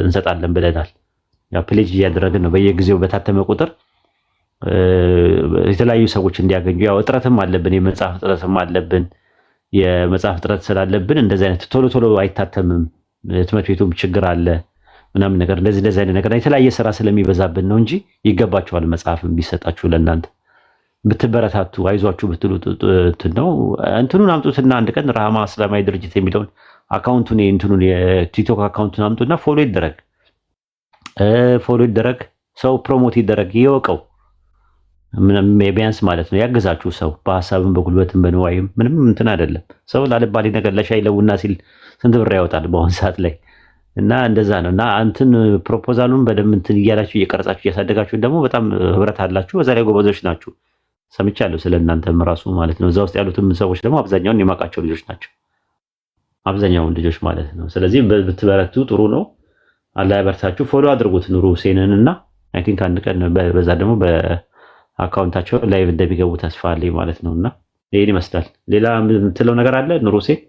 እንሰጣለን ብለናል። ያ ፕሌጅ እያደረግን ነው። በየጊዜው በታተመ ቁጥር የተለያዩ ሰዎች እንዲያገኙ። ያው እጥረትም አለብን፣ የመጽሐፍ እጥረትም አለብን። የመጽሐፍ እጥረት ስላለብን እንደዚህ አይነት ቶሎ ቶሎ አይታተምም። ህትመት ቤቱም ችግር አለ ምናምን ነገር እንደዚህ አይነት ነገር የተለያየ ስራ ስለሚበዛብን ነው እንጂ ይገባችኋል። መጽሐፍም ቢሰጣችሁ ለእናንተ ብትበረታቱ አይዟችሁ ብትሉ ነው። እንትኑን አምጡትና አንድ ቀን ራህማ እስላማዊ ድርጅት የሚለውን አካውንቱን እንትኑን የቲክቶክ አካውንቱን አምጡና ፎሎ ይደረግ፣ ሰው ፕሮሞት ይደረግ፣ ይወቀው። ምንም ቢያንስ ማለት ነው ያገዛችሁ ሰው በሐሳብም በጉልበትም በንዋይም ምንም እንትን አይደለም። ሰው ላልባሌ ነገር ለሻይ ለቡና ሲል ስንት ብር ያወጣል በአሁን ሰዓት ላይ። እና እንደዛ ነው። እና አንተን ፕሮፖዛሉን በደንብ እንትን እያላችሁ እየቀረጻችሁ እያሳደጋችሁ ደግሞ በጣም ህብረት አላችሁ። በዛ ላይ ጎበዞች ናችሁ። ሰምቻለሁ ስለእናንተም ራሱ ማለት ነው። እዛ ውስጥ ያሉትም ሰዎች ደግሞ አብዛኛውን የማውቃቸው ልጆች ናቸው፣ አብዛኛውን ልጆች ማለት ነው። ስለዚህ ብትበረቱ ጥሩ ነው። አላህ ያበርታችሁ። ፎሎ አድርጉት ኑሩ ሁሴንን እና አይ ቲንክ አንድ ቀን በዛ ደግሞ በአካውንታቸው ላይቭ እንደሚገቡ ተስፋ አለኝ ማለት ነው። እና ይሄን ይመስላል። ሌላ የምትለው ነገር አለ ኑሩ ሁሴን?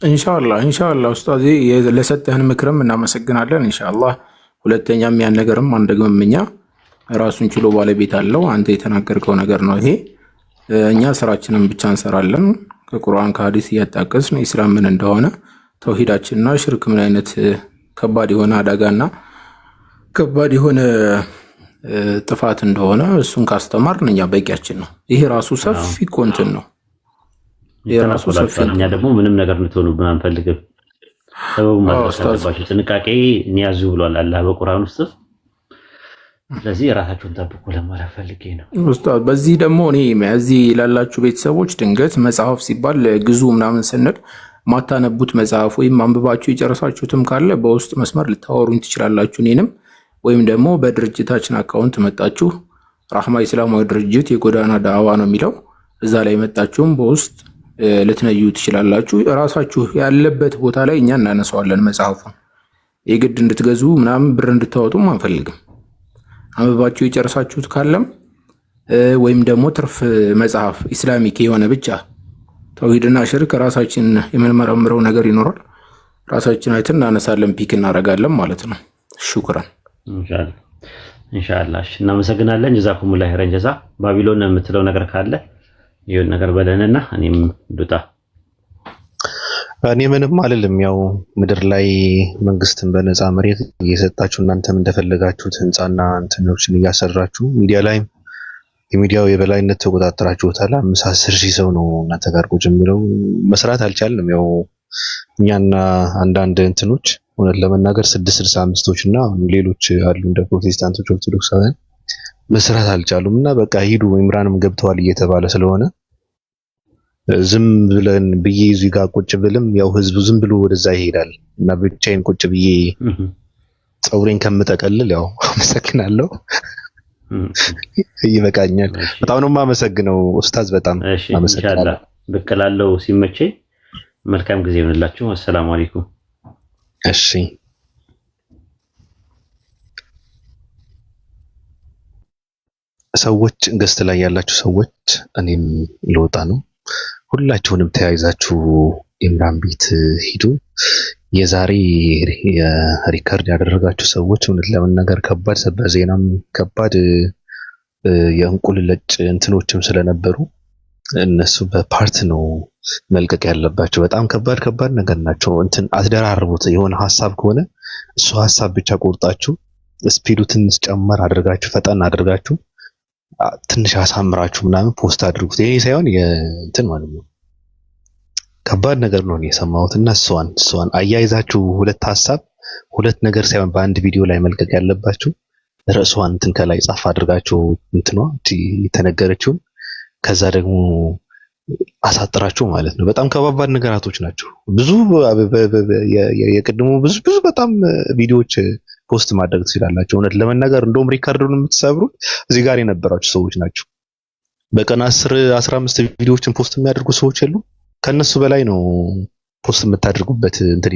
ኢንሻአላህ ኡስታዝ ለሰጠህን ምክርም እናመሰግናለን። ኢንሻአላህ ሁለተኛም ያን ነገርም አንደግምም። እኛ ራሱን ችሎ ባለቤት አለው። አንተ የተናገርከው ነገር ነው ይሄ። እኛ ስራችንን ብቻ እንሰራለን፣ ከቁርአን ከሐዲስ እያጣቀስን ኢስላም ምን እንደሆነ ተውሂዳችንና ሽርክ ምን አይነት ከባድ የሆነ አደጋና ከባድ የሆነ ጥፋት እንደሆነ እሱን ካስተማርን እኛ በቂያችን ነው። ይሄ ራሱ ሰፊ ኮንትን ነው። የራሱ ሰፊ እኛ ደግሞ ምንም ነገር ልትሆኑብን አንፈልግም። ሰበቡ ማድረስ አለባችሁ። ጥንቃቄ እንያዙ ብሏል አላህ በቁርአን ውስጥ። ስለዚህ ራሳችሁን ጠብቁ ለማለት ፈልጌ ነው ኡስታዝ። በዚህ ደግሞ እኔ እዚህ ላላችሁ ቤተሰቦች ድንገት መጽሐፍ ሲባል ግዙ ምናምን ስንል ማታነቡት መጽሐፍ ወይም አንብባችሁ የጨረሳችሁትም ካለ በውስጥ መስመር ልታወሩኝ ትችላላችሁ እኔንም፣ ወይም ደግሞ በድርጅታችን አካውንት መጣችሁ ራህማ ኢስላማዊ ድርጅት የጎዳና ዳዕዋ ነው የሚለው እዛ ላይ መጣችሁም በውስጥ ልትነዩ ትችላላችሁ። ራሳችሁ ያለበት ቦታ ላይ እኛ እናነሳዋለን መጽሐፉን። የግድ እንድትገዙ ምናምን ብር እንድታወጡም አንፈልግም። አንብባችሁ የጨረሳችሁት ካለም ወይም ደግሞ ትርፍ መጽሐፍ ኢስላሚክ የሆነ ብቻ ተውሂድና ሽርክ ራሳችን የምንመረምረው ነገር ይኖራል። ራሳችን አይተን እናነሳለን፣ ፒክ እናደርጋለን ማለት ነው። ሹክራን ኢንሻአላህ። እናመሰግናለን። ጀዛኩሙላህ ኸይረን ጀዛ። ባቢሎን የምትለው ነገር ካለ ይሁን ነገር በለንና እኔም ዱጣ። እኔ ምንም አልልም። ያው ምድር ላይ መንግስትን በነፃ መሬት እየሰጣችሁ እናንተም እንደፈለጋችሁት ህንጻና እንትኖችን እያሰራችሁ ሚዲያ ላይም የሚዲያው የበላይነት ተቆጣጣራችሁታል። 5-10 ሺህ ሰው ነው እናንተ ጋር ቁጭ የሚለው። መስራት አልቻልንም። ያው እኛና አንዳንድ እንትኖች እውነት ለመናገር 665ቶች እና ሌሎች አሉ እንደ ፕሮቴስታንቶች ኦርቶዶክሳውያን መስራት አልቻሉም። እና በቃ ሂዱ ኢምራንም ገብተዋል እየተባለ ስለሆነ ዝም ብለን ብዬ እዚህ ጋር ቁጭ ብልም ያው ህዝቡ ዝም ብሎ ወደዛ ይሄዳል። እና ብቻዬን ቁጭ ብዬ ፀጉሬን ከምጠቀልል ያው አመሰግናለሁ። ይበቃኛል። በጣም ነው የማመሰግነው ኡስታዝ። በጣም አመሰግናለሁ። በቀላለው ሲመቼ መልካም ጊዜ ይሁንላችሁ። አሰላሙ አለይኩም። እሺ ሰዎች ገስት ላይ ያላችሁ ሰዎች እኔም ልወጣ ነው። ሁላችሁንም ተያይዛችሁ ኢምራን ቤት ሂዱ። የዛሬ ሪከርድ ያደረጋችሁ ሰዎች እውነት ለመናገር ከባድ ሰበር ዜናም ከባድ የእንቁልለጭ እንትኖችም ስለነበሩ እነሱ በፓርት ነው መልቀቅ ያለባቸው። በጣም ከባድ ነገር ናቸው። እንትን አትደራርቡት። የሆነ ሀሳብ ከሆነ እሱ ሀሳብ ብቻ ቆርጣችሁ ስፒዱ ትንሽ ጨመር አድርጋችሁ ፈጠን አድርጋችሁ ትንሽ አሳምራችሁ ምናምን ፖስት አድርጉት። ይሄ ሳይሆን እንትን ማለት ነው ከባድ ነገር ነው የሰማሁትና እሷን አያይዛችሁ ሁለት ነገር ሳይሆን በአንድ ቪዲዮ ላይ መልቀቅ ያለባችሁ ርዕሷን እንትን ከላይ ጻፍ አድርጋችሁ እንትኗ የተነገረችውን ከዛ ደግሞ አሳጥራችሁ ማለት ነው። በጣም ከባባድ ነገራቶች ናቸው። ብዙ የቅድሙ ብዙ በጣም ቪዲዮዎች ፖስት ማድረግ ትችላላችሁ። እውነት ለመናገር እንደውም ሪካርዱን የምትሰብሩት እዚህ ጋር የነበራችሁ ሰዎች ናቸው። በቀን 10-15 ቪዲዮዎችን ፖስት የሚያደርጉ ሰዎች የሉ። ከነሱ በላይ ነው ፖስት የምታደርጉበት እንትን